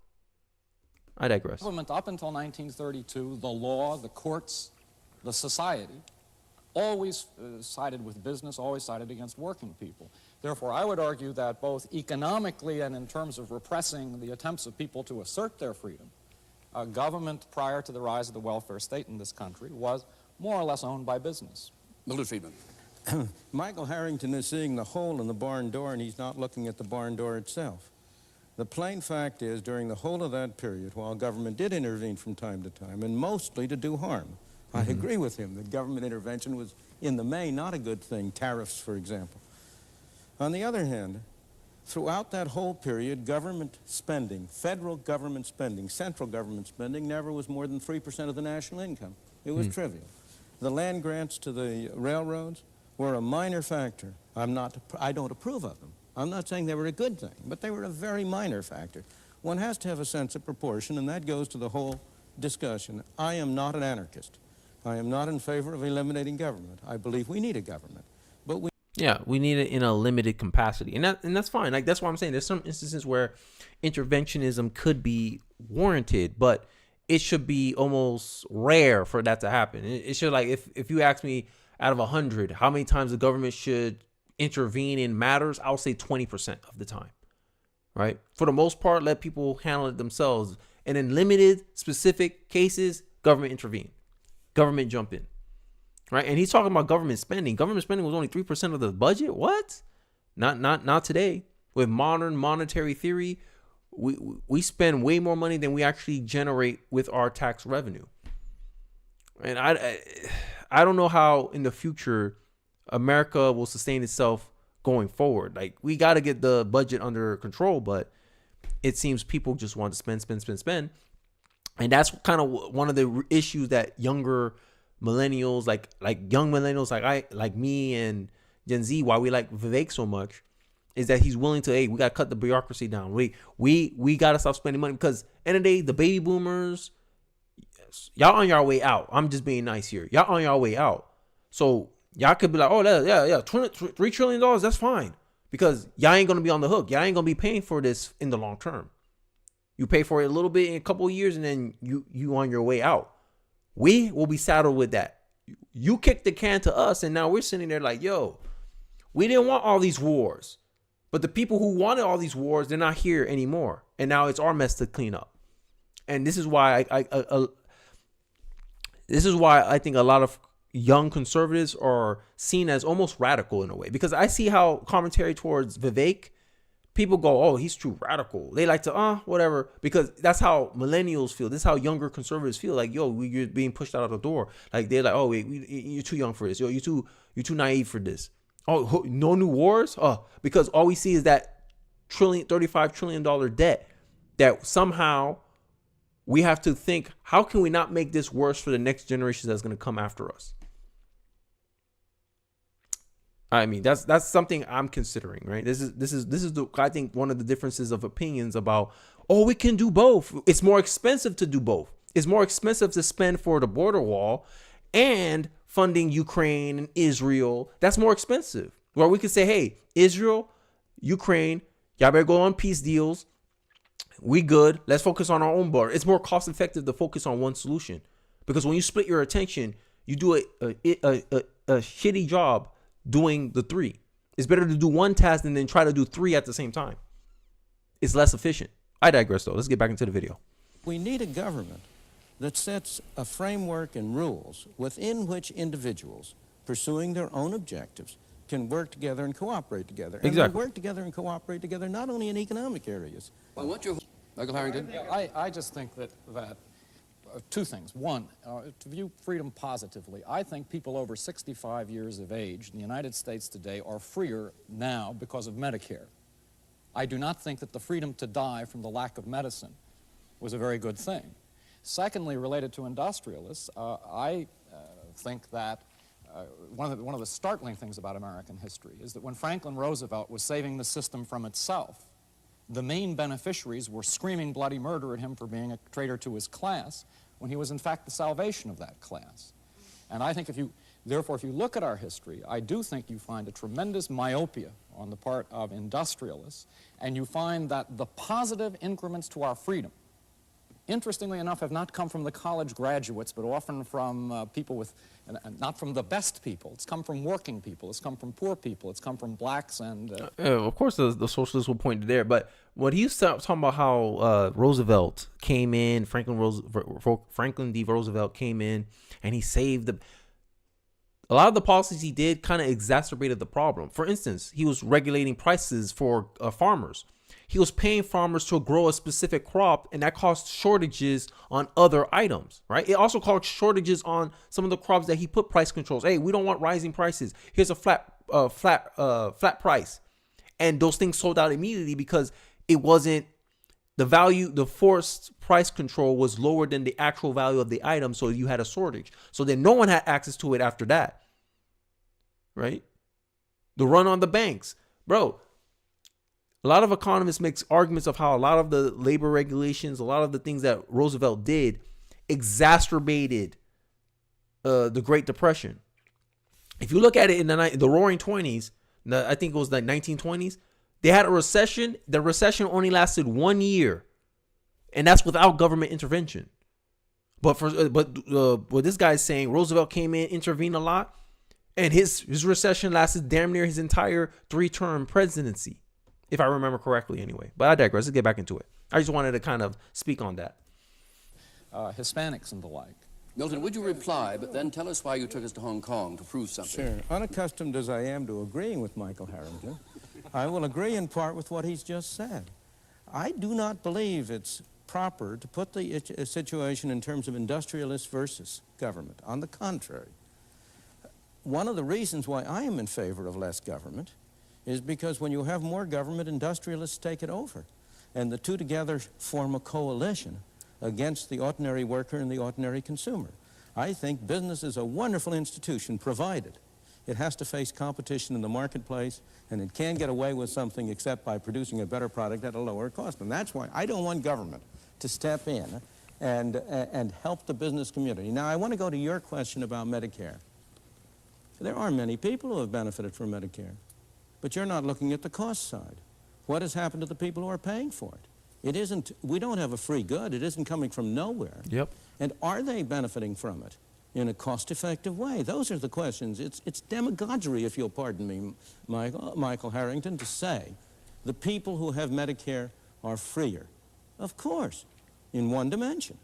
[SPEAKER 1] I digress.
[SPEAKER 13] Government up until 1932, the law, the courts, the society, always sided with business, always sided against working people. Therefore, I would argue that both economically and in terms of repressing the attempts of people to assert their freedom, government prior to the rise of the welfare state in this country was more or less owned by business.
[SPEAKER 12] Milton Friedman.
[SPEAKER 14] Michael Harrington is seeing the hole in the barn door, and he's not looking at the barn door itself. The plain fact is, during the whole of that period, while government did intervene from time to time, and mostly to do harm, I agree with him that government intervention was, in the main, not a good thing, tariffs, for example. On the other hand, throughout that whole period, government spending, federal government spending, central government spending, never was more than 3% of the national income. It was trivial. The land grants to the railroads were a minor factor. I don't approve of them. I'm not saying they were a good thing, but they were a very minor factor. One has to have a sense of proportion, and that goes to the whole discussion. I am not an anarchist. I am not in favor of eliminating government. I believe we need a government, but
[SPEAKER 1] we need it in a limited capacity, and that's fine. Like, that's what I'm saying. There's some instances where interventionism could be warranted, but it should be almost rare for that to happen. It should, like, if you ask me, out of 100, how many times the government should intervene in matters, I'll say 20% of the time, right? For the most part, let people handle it themselves, and in limited, specific cases, government intervene. Government jump in, right? And he's talking about government spending. Government spending was only 3% of the budget. What? Not today. With modern monetary theory, we spend way more money than we actually generate with our tax revenue. And I don't know how in the future America will sustain itself going forward. Like, we got to get the budget under control, but it seems people just want to spend. And that's kind of one of the issues that younger millennials, like young millennials, like me and Gen Z, why we like Vivek so much, is that he's willing to, hey, we got to cut the bureaucracy down. We got to stop spending money, because end of the day, the baby boomers, y'all on your way out. I'm just being nice here. Y'all on your way out. So y'all could be like, oh, yeah, $3 trillion, that's fine. Because y'all ain't going to be on the hook. Y'all ain't going to be paying for this in the long term. You pay for it a little bit in a couple of years, and then you on your way out. We will be saddled with that. You kicked the can to us, and now we're sitting there like, yo, we didn't want all these wars. But the people who wanted all these wars, they're not here anymore. And now it's our mess to clean up. And this is why I think a lot of young conservatives are seen as almost radical in a way, because I see how commentary towards Vivek, people go, oh, he's too radical. They like to, whatever, because that's how millennials feel. This is how younger conservatives feel. Like, yo, you're being pushed out of the door. Like, they're like, oh, wait, you're too young for this. Yo, you're too naive for this. Oh, no new wars? Because all we see is that $35 trillion debt that somehow we have to think, how can we not make this worse for the next generation that's going to come after us? I mean, that's something I'm considering, right? This is I think one of the differences of opinions about, oh, we can do both. It's more expensive to do both. It's more expensive to spend for the border wall and funding Ukraine and Israel. That's more expensive. Where we could say, hey, Israel, Ukraine, y'all better go on peace deals. We good. Let's focus on our own border. It's more cost effective to focus on one solution, because when you split your attention, you do a shitty job doing the three. It's better to do one task than then try to do three at the same time. It's less efficient. I digress though. Let's get back into the video.
[SPEAKER 14] We need a government that sets a framework and rules within which individuals pursuing their own objectives can work together and cooperate together.
[SPEAKER 1] Exactly.
[SPEAKER 14] And they work together and cooperate together not only in economic areas.
[SPEAKER 12] Well, Michael Harrington?
[SPEAKER 13] I just think that two things. One, to view freedom positively, I think people over 65 years of age in the United States today are freer now because of Medicare. I do not think that the freedom to die from the lack of medicine was a very good thing. Secondly, related to industrialists, I think that one of the startling things about American history is that when Franklin Roosevelt was saving the system from itself, the main beneficiaries were screaming bloody murder at him for being a traitor to his class, when he was in fact the salvation of that class. And I think if you look at our history, I do think you find a tremendous myopia on the part of industrialists, and you find that the positive increments to our freedom, interestingly enough, have not come from the college graduates, but often from people with, not from the best people. It's come from working people. It's come from poor people. It's come from blacks and...
[SPEAKER 1] of course, the socialists will point to there. But when he's talking about how Roosevelt came in, Franklin D. Roosevelt came in, and he saved a lot of the policies he did kind of exacerbated the problem. For instance, he was regulating prices for farmers. He was paying farmers to grow a specific crop, and that caused shortages on other items, right? It also caused shortages on some of the crops that he put price controls. Hey, we don't want rising prices. Here's a flat price. And those things sold out immediately because it wasn't the value, the forced price control was lower than the actual value of the item. So you had a shortage. So then no one had access to it after that, right? The run on the banks, bro. A lot of economists make arguments of how a lot of the labor regulations, a lot of the things that Roosevelt did exacerbated the Great Depression. If you look at it in the Roaring 20s, I think it was like 1920s, they had a recession. The recession only lasted 1 year, and that's without government intervention. But what this guy's saying, Roosevelt came in, intervened a lot, and his recession lasted damn near his entire 3-term presidency. If I remember correctly anyway. But I digress. Let's get back into it. I just wanted to kind of speak on that.
[SPEAKER 13] Hispanics and the like.
[SPEAKER 12] Milton, would you reply, but then tell us why you took us to Hong Kong to prove something?
[SPEAKER 14] Sure. Unaccustomed as I am to agreeing with Michael Harrington, I will agree in part with what he's just said. I do not believe it's proper to put the situation in terms of industrialists versus government. On the contrary, one of the reasons why I am in favor of less government is because when you have more government, industrialists take it over. And the two together form a coalition against the ordinary worker and the ordinary consumer. I think business is a wonderful institution, provided it has to face competition in the marketplace, and it can't get away with something except by producing a better product at a lower cost. And that's why I don't want government to step in and help the business community. Now, I want to go to your question about Medicare. There are many people who have benefited from Medicare. But you're not looking at the cost side. What has happened to the people who are paying for it? It isn't, we don't have a free good. It isn't coming from nowhere.
[SPEAKER 1] Yep.
[SPEAKER 14] And are they benefiting from it in a cost-effective way? Those are the questions. It's demagoguery, if you'll pardon me, Michael Harrington, to say the people who have Medicare are freer. Of course, in one dimension.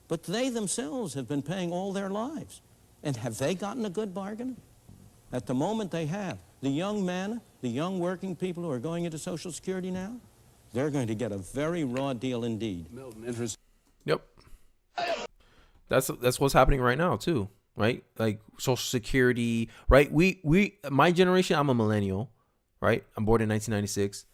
[SPEAKER 14] But they themselves have been paying all their lives And have they gotten a good bargain? At the moment they have. The young men, the young working people who are going into Social Security now, they're going to get a very raw deal indeed.
[SPEAKER 13] Milton, interest.
[SPEAKER 1] Yep. That's what's happening right now too, right? Like Social Security, right? My generation, I'm a millennial, right? I'm born in 1996.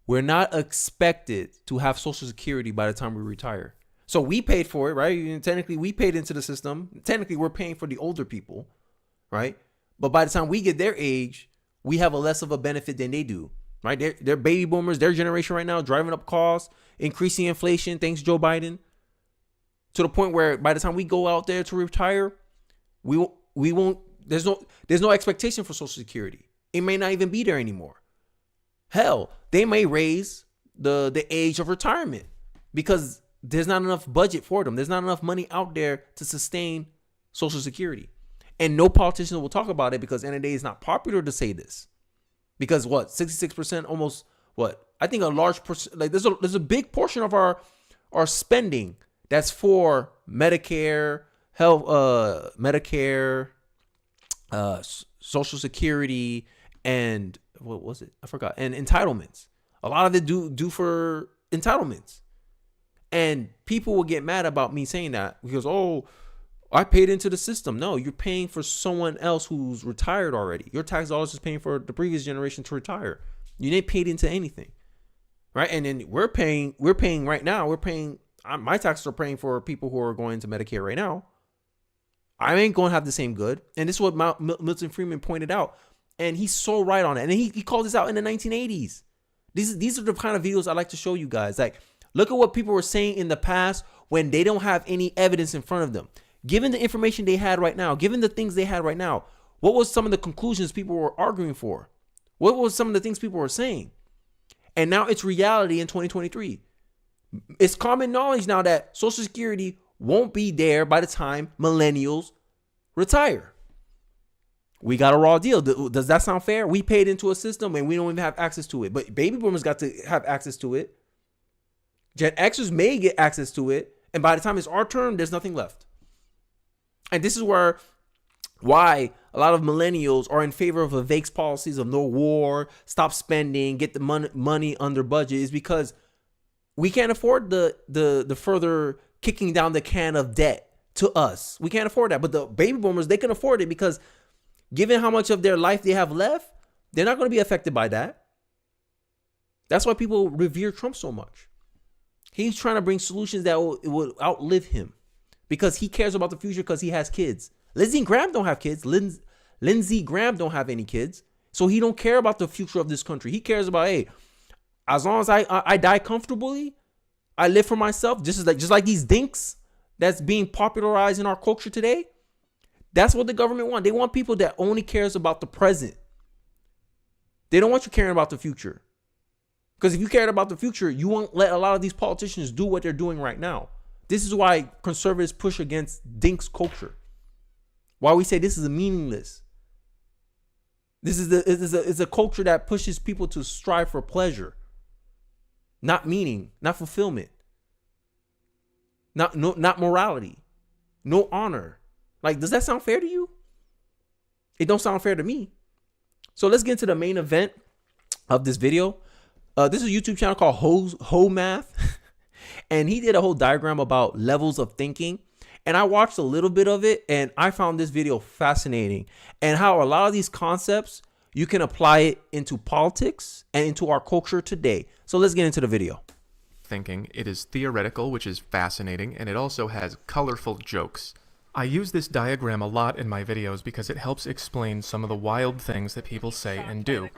[SPEAKER 1] We're not expected to have Social Security by the time we retire. So we paid for it, right? And technically, we paid into the system. Technically, we're paying for the older people, right? But by the time we get their age, we have a less of a benefit than they do, right? They're baby boomers, their generation right now, driving up costs, increasing inflation, thanks Joe Biden, to the point where by the time we go out there to retire, we won't. There's no expectation for Social Security. It may not even be there anymore. Hell, they may raise the age of retirement because there's not enough budget for them. There's not enough money out there to sustain Social Security. And no politician will talk about it because at the end of the day, it's not popular to say this. Because what, 66%, almost what? I think a large percent, like there's a big portion of our spending that's for Medicare, health, Medicare, Social Security, and what was it? I forgot. And entitlements. A lot of it do for entitlements. And people will get mad about me saying that because, oh, I paid into the system. No, you're paying for someone else who's retired already. Your tax dollars is paying for the previous generation to retire. You didn't pay into anything, right? And then we're paying right now. My taxes are paying for people who are going to Medicare right now. I ain't going to have the same good. And this is what Milton Friedman pointed out. And he's so right on it. And he called this out in the 1980s. These are the kind of videos I like to show you guys. Like, look at what people were saying in the past when they don't have any evidence in front of them. Given the information they had right now, given the things they had right now, what was some of the conclusions people were arguing for? What was some of the things people were saying? And now it's reality in 2023. It's common knowledge now that Social Security won't be there by the time millennials retire. We got a raw deal. Does that sound fair? We paid into a system and we don't even have access to it. But baby boomers got to have access to it. Gen Xers may get access to it. And by the time it's our turn, there's nothing left. And this is why a lot of millennials are in favor of Vake's policies of no war, stop spending, get the money under budget, is because we can't afford the further kicking down the can of debt to us. We can't afford that. But the baby boomers, they can afford it because given how much of their life they have left, they're not going to be affected by that. That's why people revere Trump so much. He's trying to bring solutions that will outlive him because he cares about the future because he has kids. Lindsey Graham don't have kids. Lindsey Graham don't have any kids. So he don't care about the future of this country. He cares about, hey, as long as I die comfortably, I live for myself. Just like these dinks that's being popularized in our culture today. That's what the government wants. They want people that only cares about the present. They don't want you caring about the future. Because if you cared about the future, you won't let a lot of these politicians do what they're doing right now. This is why conservatives push against dinks culture. Why we say this is meaningless. This is a culture that pushes people to strive for pleasure, not meaning, not fulfillment, not morality, no honor. Like, does that sound fair to you? It don't sound fair to me. So let's get into the main event of this video. This is a YouTube channel called Ho Math, and he did a whole diagram about levels of thinking. And I watched a little bit of it, and I found this video fascinating, and how a lot of these concepts you can apply it into politics and into our culture today. So let's get into the video.
[SPEAKER 15] Thinking. It is theoretical, which is fascinating, and it also has colorful jokes. I use this diagram a lot in my videos because it helps explain some of the wild things that people say and do.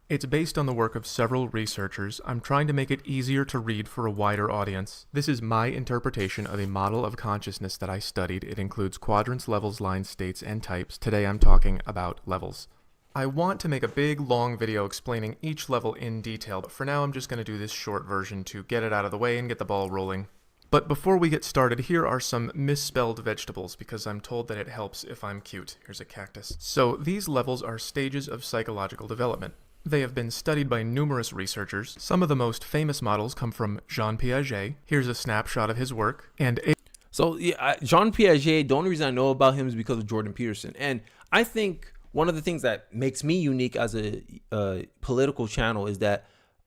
[SPEAKER 15] It's based on the work of several researchers. I'm trying to make it easier to read for a wider audience. This is my interpretation of a model of consciousness that I studied. It includes quadrants, levels, lines, states, and types. Today I'm talking about levels. I want to make a big, long video explaining each level in detail, but for now I'm just going to do this short version to get it out of the way and get the ball rolling. But before we get started, here are some misspelled vegetables, because I'm told that it helps if I'm cute. Here's a cactus. So these levels are stages of psychological development. They have been studied by numerous researchers. Some of the most famous models come from Jean Piaget. Here's a snapshot of his work. And
[SPEAKER 1] So yeah, Jean Piaget, the only reason I know about him is because of Jordan Peterson. And I think one of the things that makes me unique as a political channel is that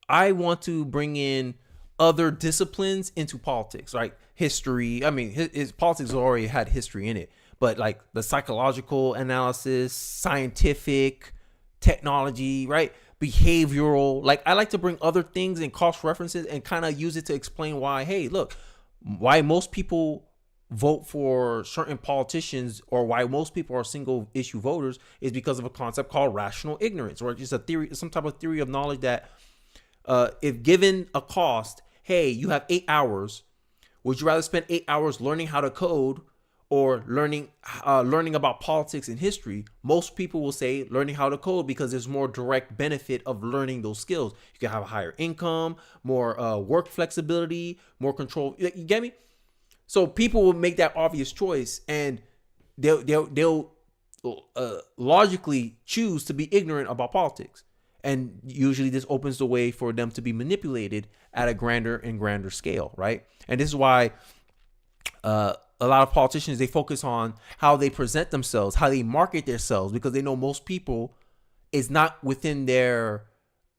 [SPEAKER 1] I want to bring in other disciplines into politics, right? History. I mean, his politics already had history in it, but like the psychological analysis, scientific, technology, right? Behavioral. Like I like to bring other things and cross references and kind of use it to explain why, hey, look, why most people vote for certain politicians or why most people are single issue voters is because of a concept called rational ignorance, or just a theory, some type of theory of knowledge that if given a cost, hey, you have 8 hours, would you rather spend 8 hours learning how to code or learning about politics and history? Most people will say learning how to code because there's more direct benefit of learning those skills. You can have a higher income, more work flexibility, more control. You get me? So people will make that obvious choice, and they'll logically choose to be ignorant about politics. And usually this opens the way for them to be manipulated at a grander and grander scale, right? And this is why a lot of politicians, they focus on how they present themselves, how they market themselves, because they know most people, it's not within their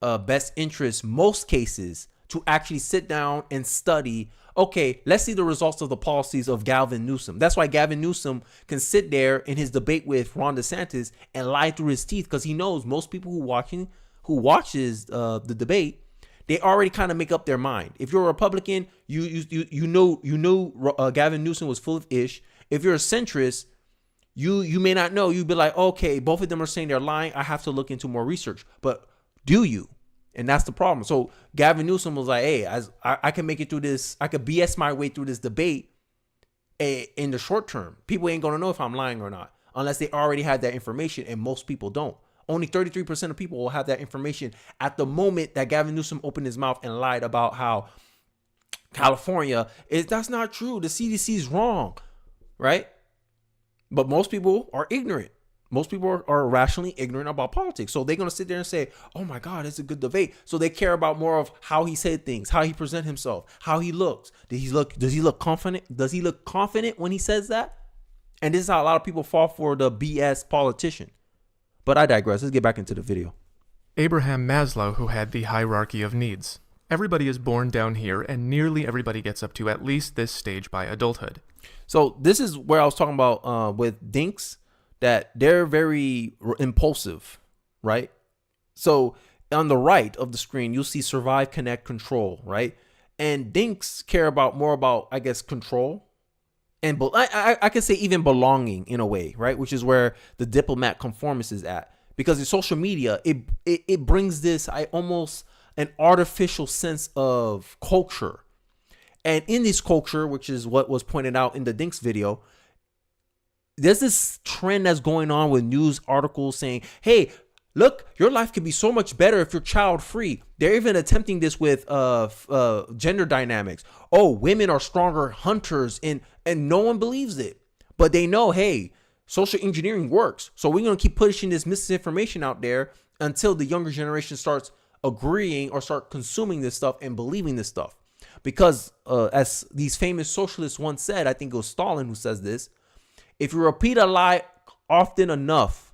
[SPEAKER 1] best interest, most cases, to actually sit down and study, okay, let's see the results of the policies of Gavin Newsom. That's why Gavin Newsom can sit there in his debate with Ron DeSantis and lie through his teeth, because he knows most people who watches the debate, they already kind of make up their mind. If you're a Republican, you know Gavin Newsom was full of ish. If you're a centrist, you may not know. You'd be like, okay, both of them are saying they're lying. I have to look into more research. But do you? And that's the problem. So Gavin Newsom was like, hey, I can make it through this. I could BS my way through this debate in the short term. People ain't going to know if I'm lying or not unless they already had that information, and most people don't. Only 33% of people will have that information at the moment that Gavin Newsom opened his mouth and lied about how California that's not true. The CDC is wrong, right? But most people are ignorant. Most people are rationally ignorant about politics. So they're going to sit there and say, oh my God, it's a good debate. So they care about more of how he said things, how he present himself, how he looks. Does he look confident? Does he look confident when he says that? And this is how a lot of people fall for the BS politician. But I digress. Let's get back into the video.
[SPEAKER 15] Abraham Maslow, who had the hierarchy of needs. Everybody is born down here, and nearly everybody gets up to at least this stage by adulthood.
[SPEAKER 1] So this is where I was talking about with DINKs, that they're very impulsive, right? So on the right of the screen, you'll see survive, connect, control, right? And DINKs care more about, I guess, control. And I could say even belonging in a way, right? Which is where the diplomat conformist is at. Because in social media, it brings this almost an artificial sense of culture. And in this culture, which is what was pointed out in the DINKs video, there's this trend that's going on with news articles saying, hey, look, your life could be so much better if you're child free. They're even attempting this with gender dynamics. Oh, women are stronger hunters, and no one believes it. But they know, hey, social engineering works. So we're going to keep pushing this misinformation out there until the younger generation starts agreeing or start consuming this stuff and believing this stuff. Because as these famous socialists once said, I think it was Stalin who says this, if you repeat a lie often enough,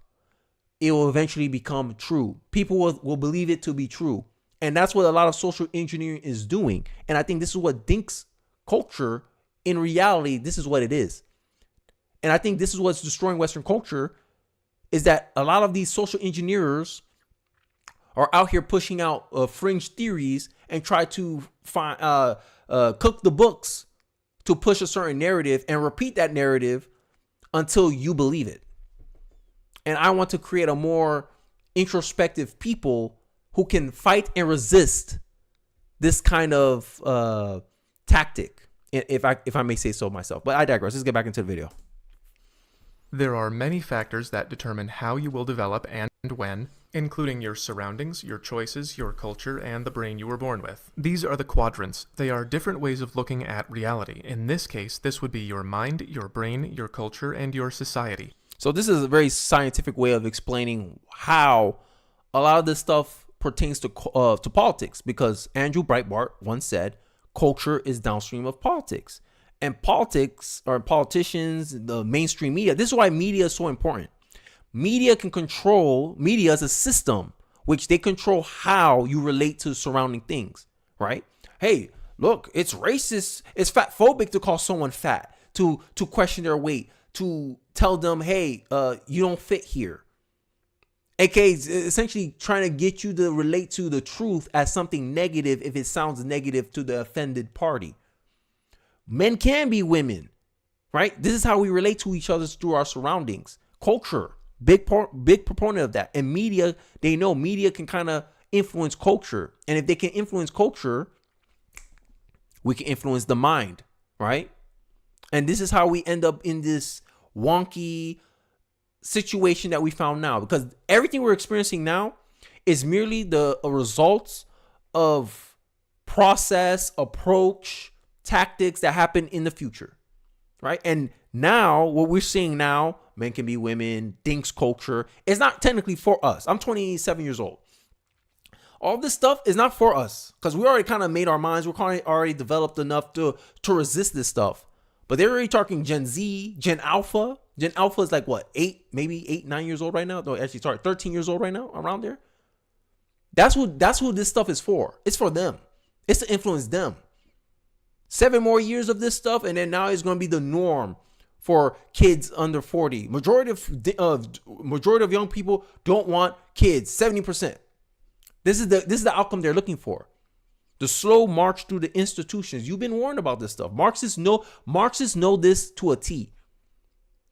[SPEAKER 1] it will eventually become true. People will believe it to be true. And that's what a lot of social engineering is doing. And I think this is what DINKs culture, in reality, this is what it is. And I think this is what's destroying Western culture, is that a lot of these social engineers are out here pushing out fringe theories and try to cook the books to push a certain narrative and repeat that narrative until you believe it. And I want to create a more introspective people who can fight and resist this kind of tactic, if I may say so myself. But I digress. Let's get back into the video.
[SPEAKER 15] There are many factors that determine how you will develop and when, including your surroundings, your choices, your culture, and the brain you were born with. These are the quadrants. They are different ways of looking at reality. In this case, this would be your mind, your brain, your culture, and your society.
[SPEAKER 1] So this is a very scientific way of explaining how a lot of this stuff pertains to politics, because Andrew Breitbart once said, culture is downstream of politics. And politics or politicians, the mainstream media, this is why media is so important. Media can control, media as a system, which they control how you relate to surrounding things, right? Hey, look, it's racist, it's fat phobic to call someone fat, to question their weight, to tell them, hey, you don't fit here. AKA essentially trying to get you to relate to the truth as something negative if it sounds negative to the offended party. Men can be women, right? This is how we relate to each other through our surroundings. Culture, big proponent of that. And media, they know media can kind of influence culture. And if they can influence culture, we can influence the mind, right? And this is how we end up in this wonky situation that we found now, because everything we're experiencing now is merely the results of process, approach, tactics that happen in the future, right? And now what we're seeing now, men can be women, dinks culture, is not technically for us. I'm 27 years old. All this stuff is not for us because we already kind of made our minds. We're kind of already developed enough to resist this stuff. But they're already talking Gen Z, Gen Alpha. Gen Alpha is like what, 9 years old right now? No, actually, sorry, 13 years old right now, around there. That's who this stuff is for. It's for them. It's to influence them. 7 more years of this stuff, and then now it's going to be the norm for kids under 40. Majority of young people don't want kids. 70%. This is the outcome they're looking for. The slow march through the institutions. You've been warned about this stuff. Marxists know this to a T.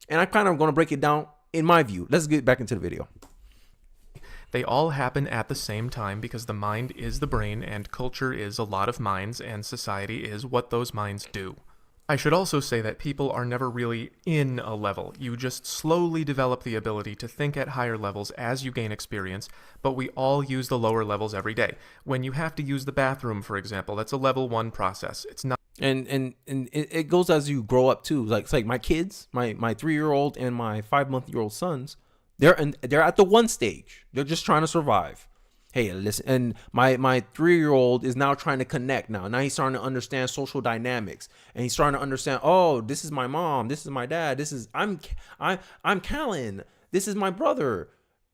[SPEAKER 1] And I kind of going to break it down in my view. Let's get back into the video.
[SPEAKER 15] They all happen at the same time because the mind is the brain and culture is a lot of minds and society is what those minds do. I should also say that people are never really in a level. You just slowly develop the ability to think at higher levels as you gain experience, but we all use the lower levels every day. When you have to use the bathroom, for example, that's a level 1 process. It's not.
[SPEAKER 1] And it goes as you grow up too. Like it's like my kids, my 3-year-old and my 5-month-old sons, they're at the 1 stage. They're just trying to survive. Hey, listen, and my 3-year-old is now trying to connect now. Now he's starting to understand social dynamics, and he's starting to understand, oh, this is my mom, this is my dad, I'm Callan, this is my brother.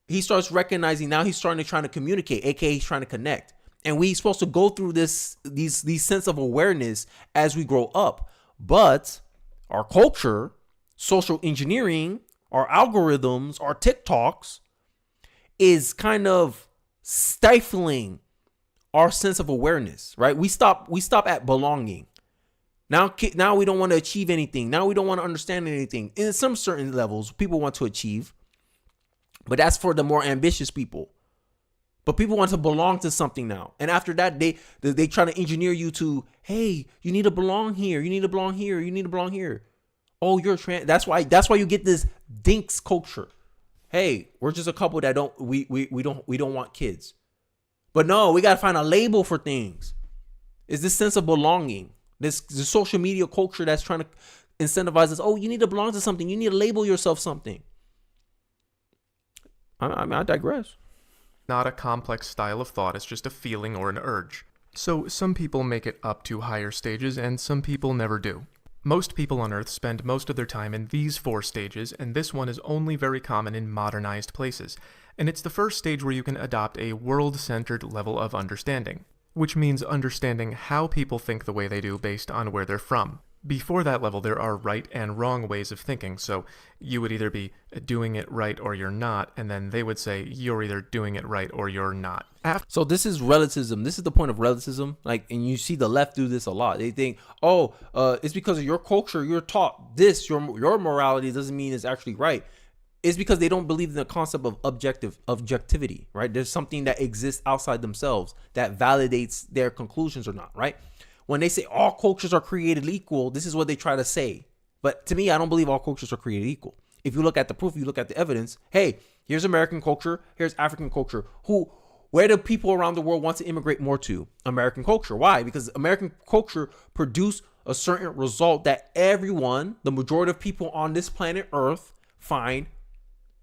[SPEAKER 1] He starts recognizing now he's starting to try to communicate, aka he's trying to connect. And we're supposed to go through these sense of awareness as we grow up. But our culture, social engineering, our algorithms, our TikToks is kind of stifling our sense of awareness, right? We stop at belonging. Now we don't want to achieve anything. Now we don't want to understand anything. In some certain levels, people want to achieve, but that's for the more ambitious people. But people want to belong to something now. And after that, they try to engineer you to, hey, you need to belong here. You need to belong here. You need to belong here. Oh, you're trans. That's why you get this dinks culture. Hey, we're just a couple that don't want kids. But no, we gotta find a label for things. It's this sense of belonging. This social media culture that's trying to incentivize us. Oh, you need to belong to something. You need to label yourself something. I digress.
[SPEAKER 15] Not a complex style of thought, it's just a feeling or an urge. So some people make it up to higher stages and some people never do. Most people on Earth spend most of their time in these 4 stages, and this one is only very common in modernized places. And it's the first stage where you can adopt a world-centered level of understanding, which means understanding how people think the way they do based on where they're from. Before that level, there are right and wrong ways of thinking, so you would either be doing it right or you're not, and then they would say you're either doing it right or you're not.
[SPEAKER 1] So this is relativism. This is the point of relativism. Like, and you see the left do this a lot. They think, it's because of your culture, you're taught this, your morality doesn't mean it's actually right. It's because they don't believe in the concept of objectivity, right? There's something that exists outside themselves that validates their conclusions or not, right? When they say all cultures are created equal, this is what they try to say. But to me, I don't believe all cultures are created equal. If you look at the proof, you look at the evidence, hey, here's American culture, here's African culture. Where do people around the world want to immigrate more to? American culture. Why? Because American culture produced a certain result that everyone, the majority of people on this planet Earth, find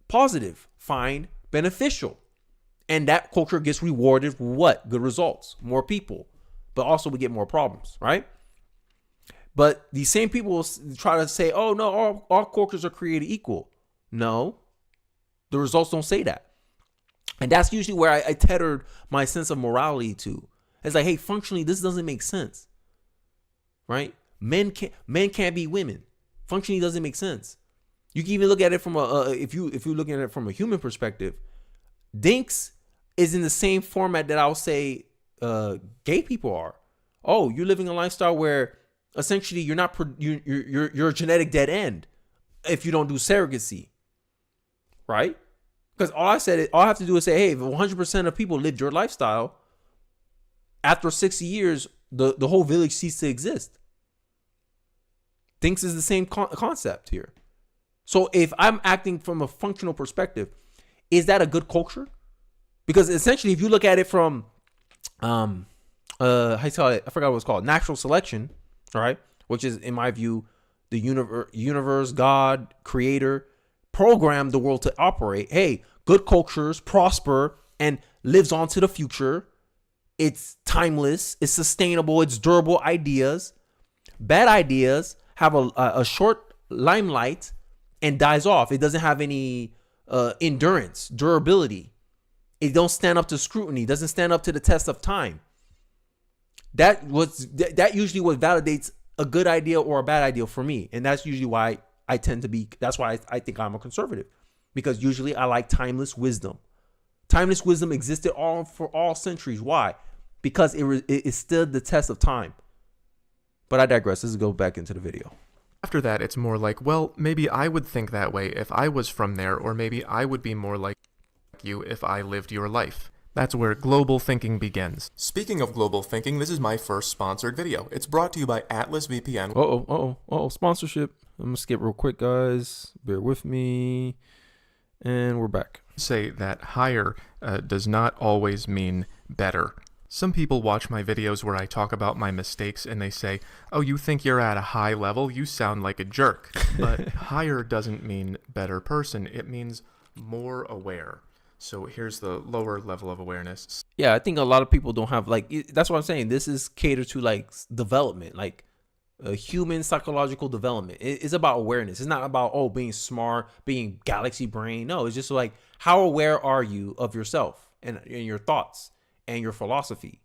[SPEAKER 1] positive, find beneficial. And that culture gets rewarded for what? Good results, more people. But also we get more problems, right? But these same people will try to say, oh, no, all cultures are created equal. No, the results don't say that. And that's usually where I tethered my sense of morality to. It's like, hey, functionally, this doesn't make sense, right? Men can't be women. Functionally, doesn't make sense. You can even look at it from if you're looking at it from a human perspective. Dinks is in the same format that I'll say gay people are. Oh, you're living a lifestyle where essentially you're a genetic dead end if you don't do surrogacy, right? Because all I have to do is say, hey, if 100% of people lived your lifestyle, after 60 years, the whole village ceased to exist. Dinks is the same concept here. So if I'm acting from a functional perspective, is that a good culture? Because essentially, if you look at it from, how you call it? I forgot what it's called. Natural selection, all right? Which is, in my view, the universe, God, creator, programmed the world to operate. Hey, good cultures prosper and lives on to the future. It's timeless. It's sustainable. It's durable ideas. Bad ideas have a short limelight and dies off. It doesn't have any endurance, durability. It don't stand up to scrutiny. Doesn't stand up to the test of time. That usually what validates a good idea or a bad idea for me, and that's usually why I tend to be. That's why I think I'm a conservative, because usually I like timeless wisdom. Timeless wisdom existed for all centuries. Why? Because it stood the test of time. But I digress. Let's go back into the video.
[SPEAKER 15] After that, it's more like, well, maybe I would think that way if I was from there, or maybe I would be more like you if I lived your life. That's where global thinking begins. Speaking of global thinking, this is my first sponsored video. It's brought to you by Atlas VPN.
[SPEAKER 1] Sponsorship. I'm going to skip real quick, guys. Bear with me. And we're back.
[SPEAKER 15] Say that higher does not always mean better. Some people watch my videos where I talk about my mistakes and they say, oh, you think you're at a high level? You sound like a jerk. But higher doesn't mean better person. It means more aware. So here's the lower level of awareness.
[SPEAKER 1] Yeah, I think a lot of people don't have, that's what I'm saying. This is catered to development, human psychological development. It's about awareness. It's not about, being smart, being galaxy brain. No, it's just like, how aware are you of yourself and your thoughts and your philosophy,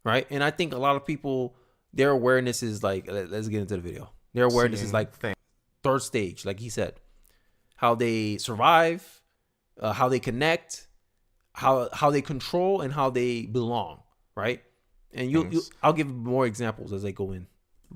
[SPEAKER 1] right? And I think a lot of people, their awareness is let's get into the video. Their awareness is third stage, like he said. How they survive, how they connect, how they control, and how they belong, right? And I'll give more examples as I go in.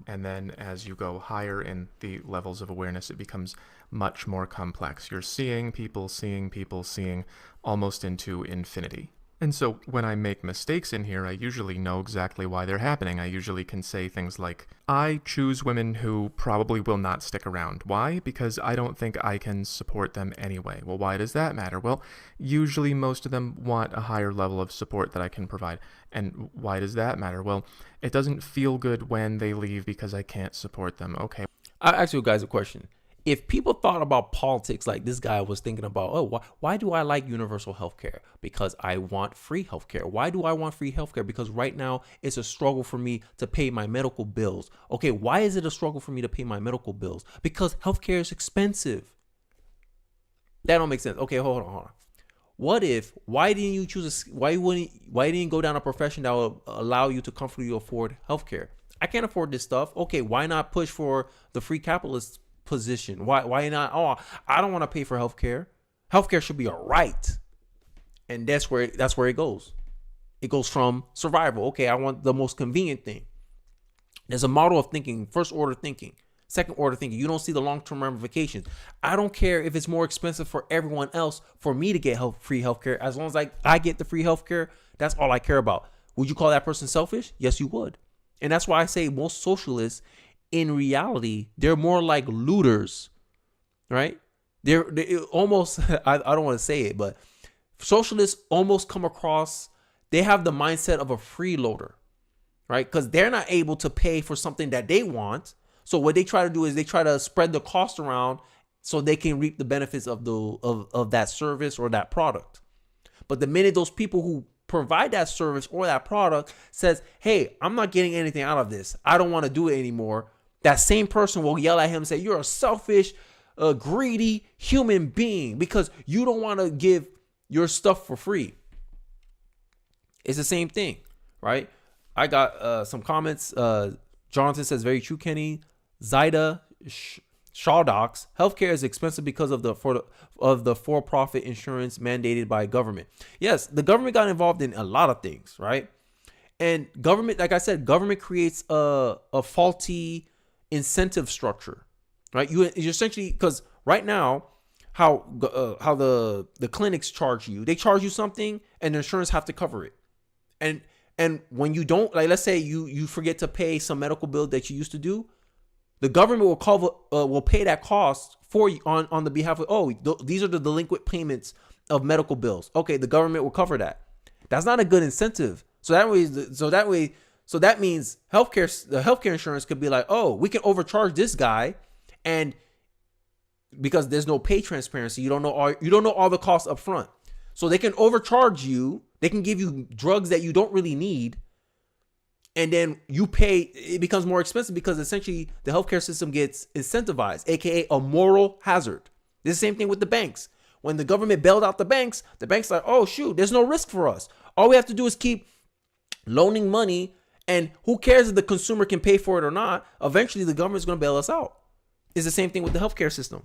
[SPEAKER 15] And then as you go higher in the levels of awareness, it becomes much more complex. You're seeing people, seeing almost into infinity. And so when I make mistakes in here, I usually know exactly why they're happening. I usually can say things like, I choose women who probably will not stick around. Why? Because I don't think I can support them anyway. Well, why does that matter? Well, usually most of them want a higher level of support that I can provide. And why does that matter? Well, it doesn't feel good when they leave because I can't support them. Okay.
[SPEAKER 1] I'll ask you guys a question. If people thought about politics like this guy was thinking about, why do I like universal healthcare? Because I want free healthcare. Why do I want free healthcare? Because right now it's a struggle for me to pay my medical bills. Okay, why is it a struggle for me to pay my medical bills? Because healthcare is expensive. That don't make sense. Okay, hold on. Why didn't you go down a profession that will allow you to comfortably afford healthcare? I can't afford this stuff. Okay, why not push for the free capitalist position? Why not? I don't want to pay for healthcare. Healthcare should be a right. And that's where it goes. It goes from survival. Okay, I want the most convenient thing. There's a model of thinking, first order thinking, second order thinking. You don't see the long-term ramifications. I don't care if it's more expensive for everyone else for me to get free healthcare. As long as I get the free healthcare, that's all I care about. Would you call that person selfish? Yes, you would. And that's why I say most socialists, in reality, they're more like looters, right? They're almost, I don't want to say it, but socialists almost come across, they have the mindset of a freeloader, right? Because they're not able to pay for something that they want. So what they try to do is they try to spread the cost around so they can reap the benefits of that service or that product. But the minute those people who provide that service or that product says, hey, I'm not getting anything out of this, I don't want to do it anymore, that same person will yell at him and say, you're a selfish, greedy human being because you don't want to give your stuff for free. It's the same thing, right? I got some comments. Jonathan says, very true, Kenny. Zaida Shawdocs, healthcare is expensive because of the for-profit insurance mandated by government. Yes, the government got involved in a lot of things, right? And government, like I said, government creates a faulty incentive structure, right? You essentially, because right now, how the clinics charge you, they charge you something, and the insurance have to cover it. And when you don't, like, let's say you forget to pay some medical bill that you used to do, the government will pay that cost for you on the behalf of, these are the delinquent payments of medical bills. Okay, the government will cover that. That's not a good incentive. So that means the healthcare insurance could be like, oh, we can overcharge this guy, and because there's no pay transparency, you don't know all the costs up front. So they can overcharge you. They can give you drugs that you don't really need. And then you pay, it becomes more expensive because essentially the healthcare system gets incentivized, aka a moral hazard. This is the same thing with the banks. When the government bailed out the banks like, oh shoot, there's no risk for us. All we have to do is keep loaning money, and who cares if the consumer can pay for it or not? Eventually the government's going to bail us out. It's the same thing with the healthcare system,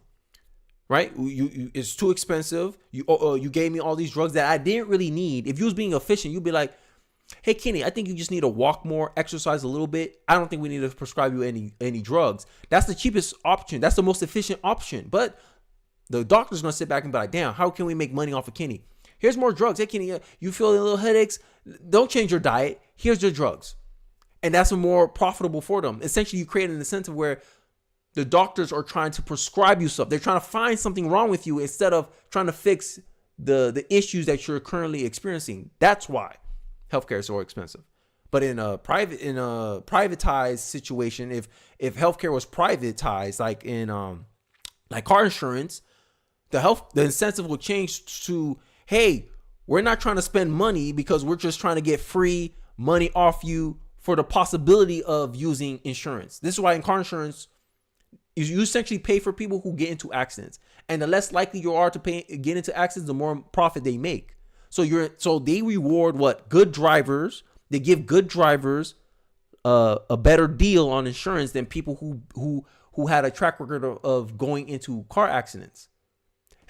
[SPEAKER 1] right? It's too expensive. You gave me all these drugs that I didn't really need. If you was being efficient, you'd be like, hey, Kenny, I think you just need to walk more, exercise a little bit. I don't think we need to prescribe you any drugs. That's the cheapest option. That's the most efficient option. But the doctor's going to sit back and be like, damn, how can we make money off of Kenny? Here's more drugs. Hey, Kenny, you feel a little headaches? Don't change your diet. Here's your drugs. And that's more profitable for them. Essentially, you create an incentive where the doctors are trying to prescribe you stuff. They're trying to find something wrong with you instead of trying to fix the issues that you're currently experiencing. That's why healthcare is so expensive. But in a privatized situation, if healthcare was privatized, like in like car insurance, the incentive will change to, hey, we're not trying to spend money because we're just trying to get free money off you for the possibility of using insurance. This is why in car insurance, you essentially pay for people who get into accidents, and the less likely you are to get into accidents, the more profit they make. So they reward what? Good drivers. They give good drivers a better deal on insurance than people who had a track record of going into car accidents.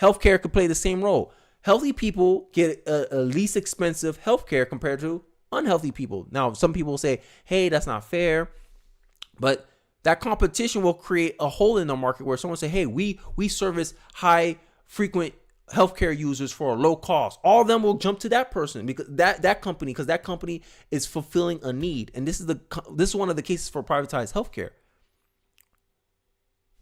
[SPEAKER 1] Healthcare could play the same role. Healthy people get a least expensive healthcare compared to unhealthy people. Now, some people say, hey, that's not fair. But that competition will create a hole in the market where someone say, hey, we service high frequent healthcare users for a low cost. All of them will jump to that person because that company is fulfilling a need. And this is one of the cases for privatized healthcare.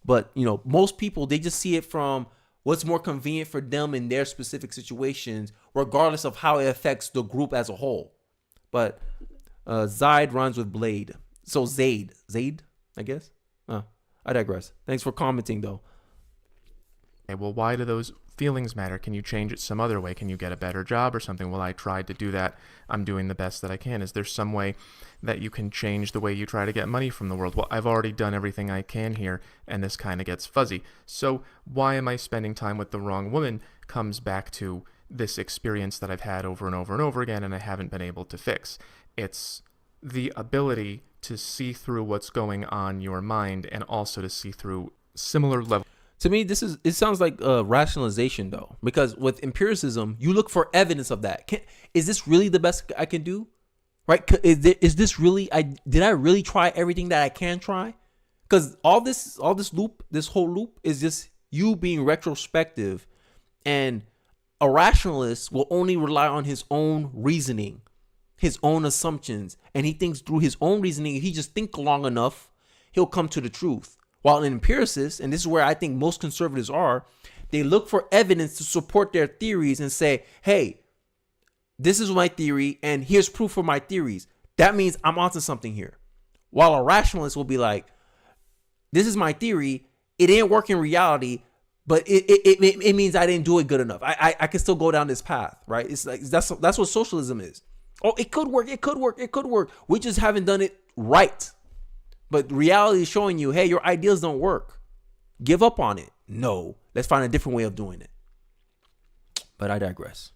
[SPEAKER 1] But, most people, they just see it from what's more convenient for them in their specific situations, regardless of how it affects the group as a whole. But Zaid rhymes with blade. So Zaid, I guess. I digress. Thanks for commenting, though.
[SPEAKER 15] Okay, well, why do those feelings matter? Can you change it some other way? Can you get a better job or something? Well, I tried to do that. I'm doing the best that I can. Is there some way that you can change the way you try to get money from the world? Well, I've already done everything I can here, and this kind of gets fuzzy. So why am I spending time with the wrong woman comes back to this experience that I've had over and over and over again, and I haven't been able to fix. It's the ability to see through what's going on in your mind and also to see through similar levels.
[SPEAKER 1] To me, it sounds like rationalization, though, because with empiricism, you look for evidence of that. Is this really the best I can do? Right? Is this really? Did I really try everything that I can try? Because all this whole loop is just you being retrospective, and a rationalist will only rely on his own reasoning, his own assumptions, and he thinks through his own reasoning. If he just think long enough, he'll come to the truth. While an empiricist, and this is where I think most conservatives are, they look for evidence to support their theories and say, hey, this is my theory, and here's proof for my theories. That means I'm onto something here. While a rationalist will be like, this is my theory, it didn't work in reality, but it means I didn't do it good enough. I can still go down this path, right? It's like that's what socialism is. Oh, it could work. We just haven't done it right. But reality is showing you, hey, your ideas don't work. Give up on it. No, let's find a different way of doing it. But I digress.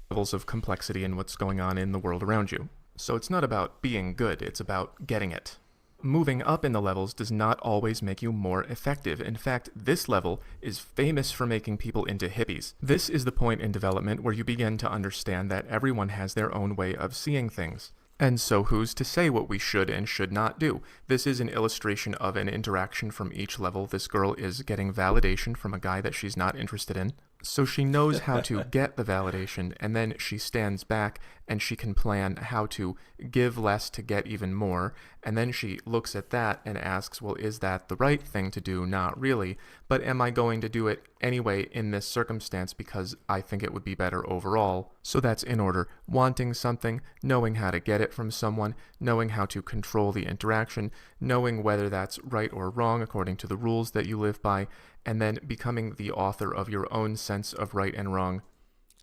[SPEAKER 15] Levels of complexity in what's going on in the world around you. So it's not about being good, it's about getting it. Moving up in the levels does not always make you more effective. In fact, this level is famous for making people into hippies. This is the point in development where you begin to understand that everyone has their own way of seeing things. And so who's to say what we should and should not do? This is an illustration of an interaction from each level. This girl is getting validation from a guy that she's not interested in. So she knows how to get the validation, and then she stands back and she can plan how to give less to get even more. And then she looks at that and asks, well, is that the right thing to do? Not really. But am I going to do it anyway in this circumstance because I think it would be better overall? So that's in order. Wanting something, knowing how to get it from someone, knowing how to control the interaction, knowing whether that's right or wrong according to the rules that you live by, and then becoming the author of your own sense of right and wrong.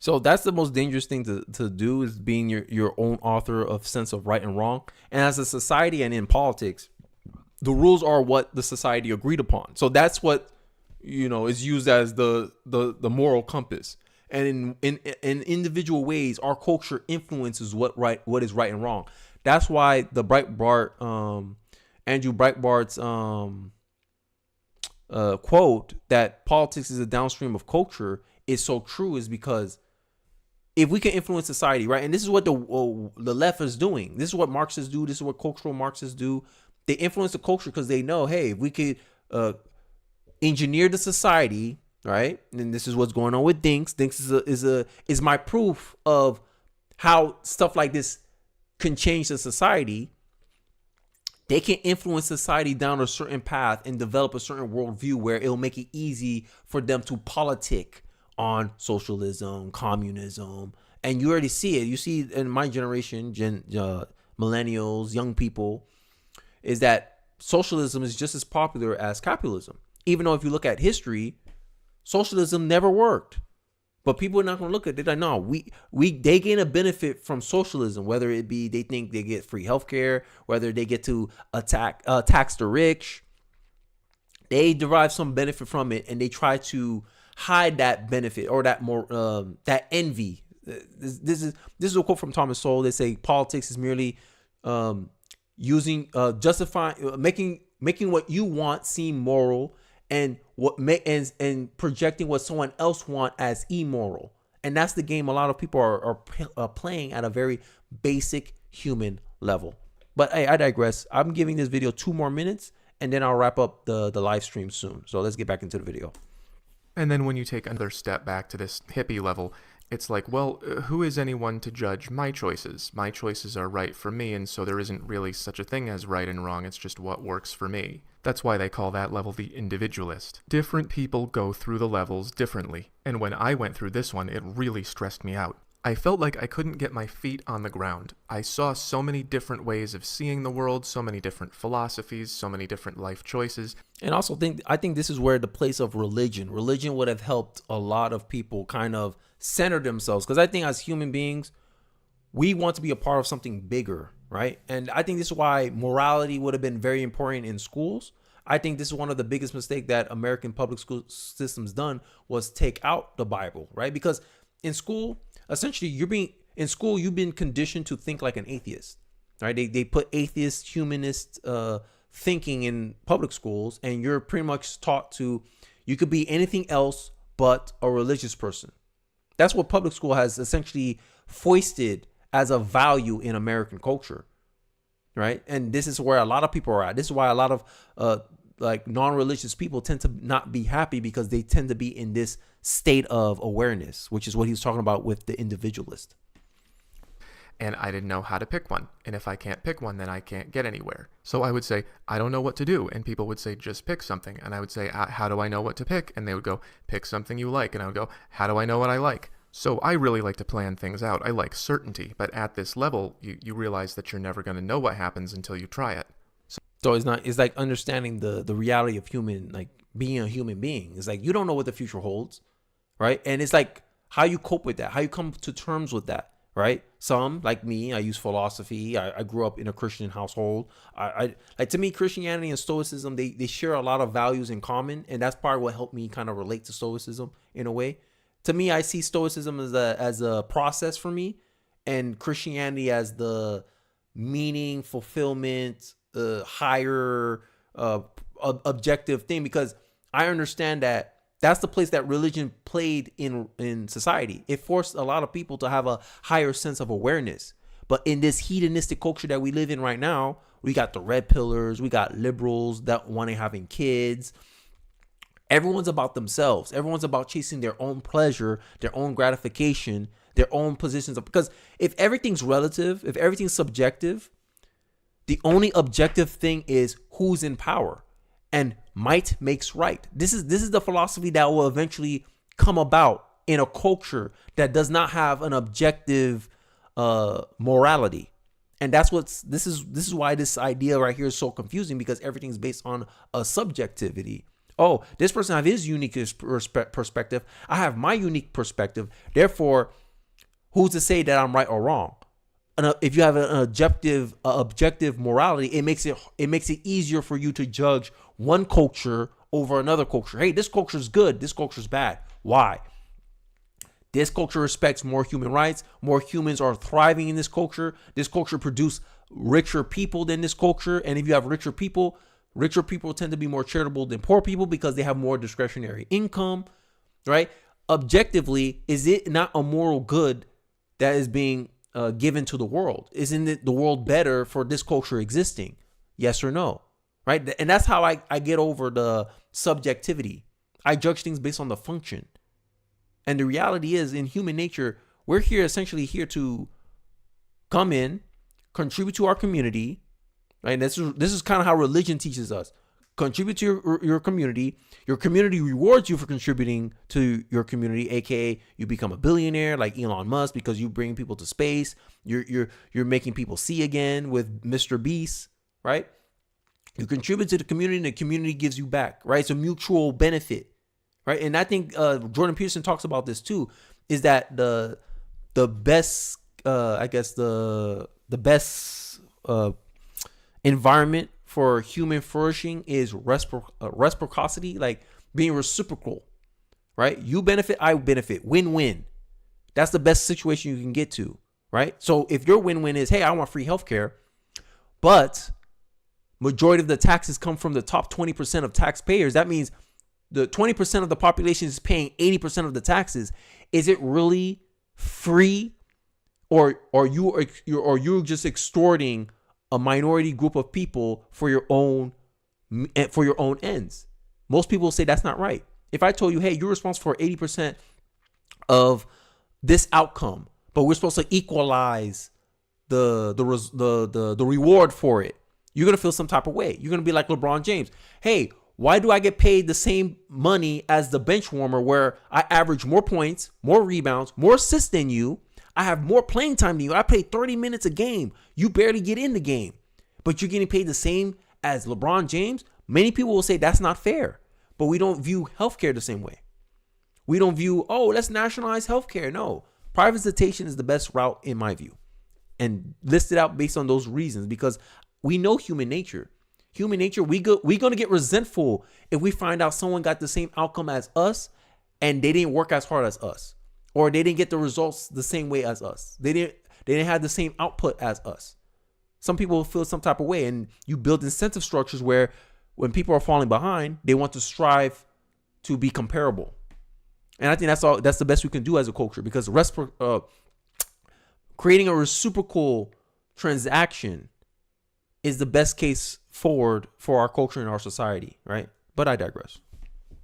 [SPEAKER 1] So that's the most dangerous thing to do, is being your own author of sense of right and wrong. And as a society and in politics, the rules are what the society agreed upon. So that's what, is used as the moral compass. And in individual ways, our culture influences what is right and wrong. That's why the Andrew Breitbart's quote that politics is a downstream of culture is so true, is because if we can influence society, right? And this is what the left is doing. This is what Marxists do. This is what cultural Marxists do. They influence the culture because they know, hey, if we could engineer the society, right? And this is what's going on with DINKs. DINKs is my proof of how stuff like this can change the society. They can influence society down a certain path and develop a certain worldview where it'll make it easy for them to politic on socialism, communism. And you already see it. You see in my generation, millennials, young people, is that socialism is just as popular as capitalism. Even though if you look at history, socialism never worked. But people are not going to look at it. They're like, no, they gain a benefit from socialism, whether it be they think they get free healthcare, whether they get to tax the rich. They derive some benefit from it, and they try to hide that benefit or that that envy. This is a quote from Thomas Sowell. They say politics is merely justifying, making what you want seem moral, and and projecting what someone else want as immoral. And that's the game a lot of people are playing at a very basic human level. But hey, I digress. I'm giving this video 2 more minutes, and then I'll wrap up the live stream soon. So let's get back into the video.
[SPEAKER 15] And then when you take another step back to this hippie level, it's like, well, who is anyone to judge my choices? My choices are right for me, and so there isn't really such a thing as right and wrong. It's just what works for me. That's why they call that level the individualist. Different people go through the levels differently, and when I went through this one, it really stressed me out. I felt like I couldn't get my feet on the ground. I saw so many different ways of seeing the world, so many different philosophies, so many different life choices.
[SPEAKER 1] And also I think this is where the place of religion would have helped a lot of people kind of center themselves. Because I think as human beings, we want to be a part of something bigger, right? And I think this is why morality would have been very important in schools. I think this is one of the biggest mistakes that American public school systems done, was take out the Bible, right? Because in school, essentially, you've been conditioned to think like an atheist, right? They put atheist, humanist thinking in public schools, and you're pretty much taught you could be anything else but a religious person. That's what public school has essentially foisted as a value in American culture, right? And this is where a lot of people are at. This is why a lot of non-religious people tend to not be happy, because they tend to be in this state of awareness, which is what he was talking about with the individualist.
[SPEAKER 15] And I didn't know how to pick one. And if I can't pick one, then I can't get anywhere. So I would say, I don't know what to do. And people would say, just pick something. And I would say, how do I know what to pick? And they would go, pick something you like. And I would go, how do I know what I like? So I really like to plan things out. I like certainty. But at this level, you realize that you're never going to know what happens until you try it.
[SPEAKER 1] So it's like understanding the reality of being a human being. It's like you don't know what the future holds, right? And it's like how you cope with that, how you come to terms with that, right? Some, like me, I use philosophy. I grew up in a Christian household. I like, to me, Christianity and Stoicism, they share a lot of values in common, and that's part of what helped me kind of relate to Stoicism in a way. To me, I see Stoicism as a process for me, and Christianity as the meaning, fulfillment, higher objective thing, because I understand that that's the place that religion played in society. It forced a lot of people to have a higher sense of awareness. But in this hedonistic culture that we live in right now, we got the red pillars, we got liberals that want to having kids. Everyone's about themselves. Everyone's about chasing their own pleasure, their own gratification, their own positions. Because if everything's relative, if everything's subjective, the only objective thing is who's in power. And might makes right. This is the philosophy that will eventually come about in a culture that does not have an objective morality. And this is why this idea right here is so confusing, because everything's based on a subjectivity. Oh, this person have his unique perspective. I have my unique perspective. Therefore, who's to say that I'm right or wrong? And if you have an objective morality, it makes it easier for you to judge one culture over another culture. Hey, this culture is good. This culture is bad. Why? This culture respects more human rights. More humans are thriving in this culture. This culture produces richer people than this culture. And if you have richer people tend to be more charitable than poor people because they have more discretionary income, right? Objectively, is it not a moral good that is being given to the world? Isn't it the world better for this culture existing? Yes or no? Right? And that's how I get over the subjectivity. I judge things based on the function. And the reality is, in human nature, we're essentially here to come in, contribute to our community. Right? This is kind of how religion teaches us. Contribute to your community. Your community rewards you for contributing to your community, aka you become a billionaire like Elon Musk because you bring people to space. You're making people see again with Mr. Beast, right? You contribute to the community and the community gives you back, right? It's a mutual benefit, right? And I think Jordan Peterson talks about this too, is that the best, the best environment for human flourishing is reciprocity, like being reciprocal, right? You benefit, I benefit, win-win. That's the best situation you can get to, right? So if your win-win is, hey, I want free healthcare, but majority of the taxes come from the top 20% of taxpayers, that means the 20% of the population is paying 80% of the taxes. Is it really free, or you're just extorting a minority group of people for your own ends? Most people say that's not right. If I told you, hey, you're responsible for 80% of this outcome, but we're supposed to equalize the reward for it, you're gonna feel some type of way. You're gonna be like LeBron James. Hey, why do I get paid the same money as the bench warmer, where I average more points, more rebounds, more assists than you? I have more playing time than you. I play 30 minutes a game. You barely get in the game, but you're getting paid the same as LeBron James. Many people will say that's not fair, but we don't view healthcare the same way. We don't view, oh, let's nationalize healthcare. No, privatization is the best route in my view, and listed out based on those reasons, because we know human nature. Human nature, we're going to get resentful if we find out someone got the same outcome as us and they didn't work as hard as us, or they didn't get the results the same way as us. They didn't have the same output as us. Some people feel some type of way, and you build incentive structures where when people are falling behind, they want to strive to be comparable. And I think that's the best we can do as a culture, because creating a reciprocal transaction is the best case forward for our culture and our society, right? But I digress.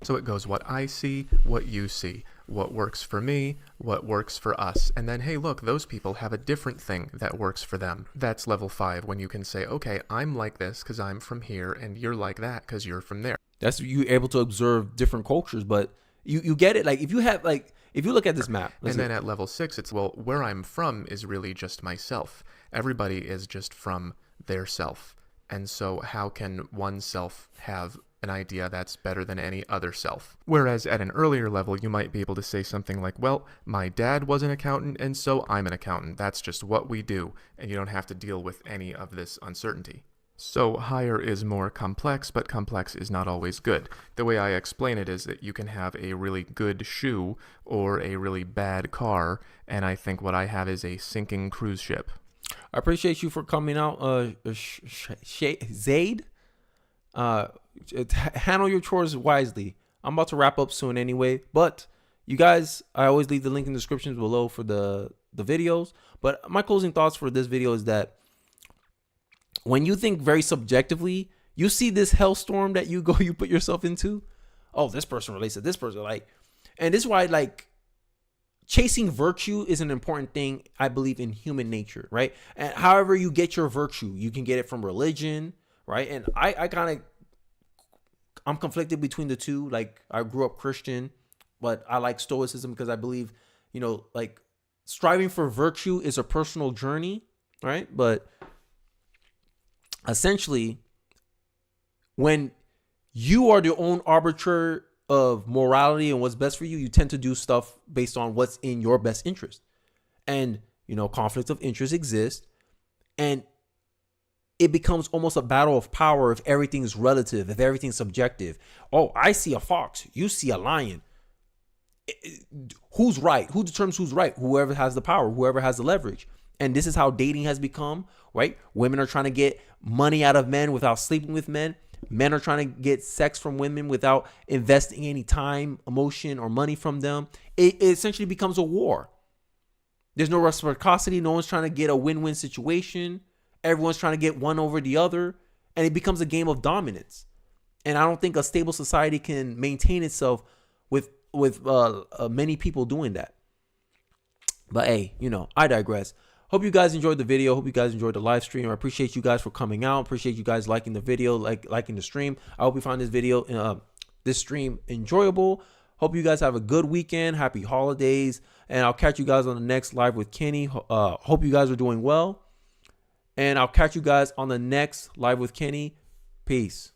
[SPEAKER 15] So it goes what I see, what you see, what works for me, what works for us. And then, hey, look, those people have a different thing that works for them. That's level 5, when you can say, okay, I'm like this because I'm from here, and you're like that because you're from there.
[SPEAKER 1] That's you able to observe different cultures, but you get it. Like if you look at this map.
[SPEAKER 15] And then at level 6, it's, well, where I'm from is really just myself. Everybody is just from their self. And so how can oneself have an idea that's better than any other self. Whereas at an earlier level, you might be able to say something like, well, my dad was an accountant, and so I'm an accountant. That's just what we do, and you don't have to deal with any of this uncertainty. So higher is more complex, but complex is not always good. The way I explain it is that you can have a really good shoe or a really bad car, and I think what I have is a sinking cruise ship.
[SPEAKER 1] I appreciate you for coming out, Zaid. Handle your chores wisely. I'm about to wrap up soon anyway, but you guys, I always leave the link in the descriptions below for the videos. But my closing thoughts for this video is that when you think very subjectively, you see this hellstorm that you put yourself into. Oh, this person relates to this person, and this is why chasing virtue is an important thing, I believe, in human nature, right? And however you get your virtue, you can get it from religion, right? And I'm conflicted between the two. I grew up Christian, but I like Stoicism because I believe, striving for virtue is a personal journey, right? But essentially, when you are the own arbiter of morality and what's best for you, you tend to do stuff based on what's in your best interest. And, conflicts of interest exist. And it becomes almost a battle of power if everything's relative, if everything's subjective. Oh, I see a fox. You see a lion. Who's right? Who determines who's right? Whoever has the power, whoever has the leverage. And this is how dating has become, right? Women are trying to get money out of men without sleeping with men. Men are trying to get sex from women without investing any time, emotion, or money from them. It essentially becomes a war. There's no reciprocity. No one's trying to get a win-win situation. Everyone's trying to get one over the other. And it becomes a game of dominance. And I don't think a stable society can maintain itself with many people doing that. But hey, I digress. Hope you guys enjoyed the video. Hope you guys enjoyed the live stream. I appreciate you guys for coming out. Appreciate you guys liking the video, liking the stream. I hope you find this stream enjoyable. Hope you guys have a good weekend. Happy holidays. And I'll catch you guys on the next live with Kenny. Hope you guys are doing well. And I'll catch you guys on the next live with Kenny. Peace.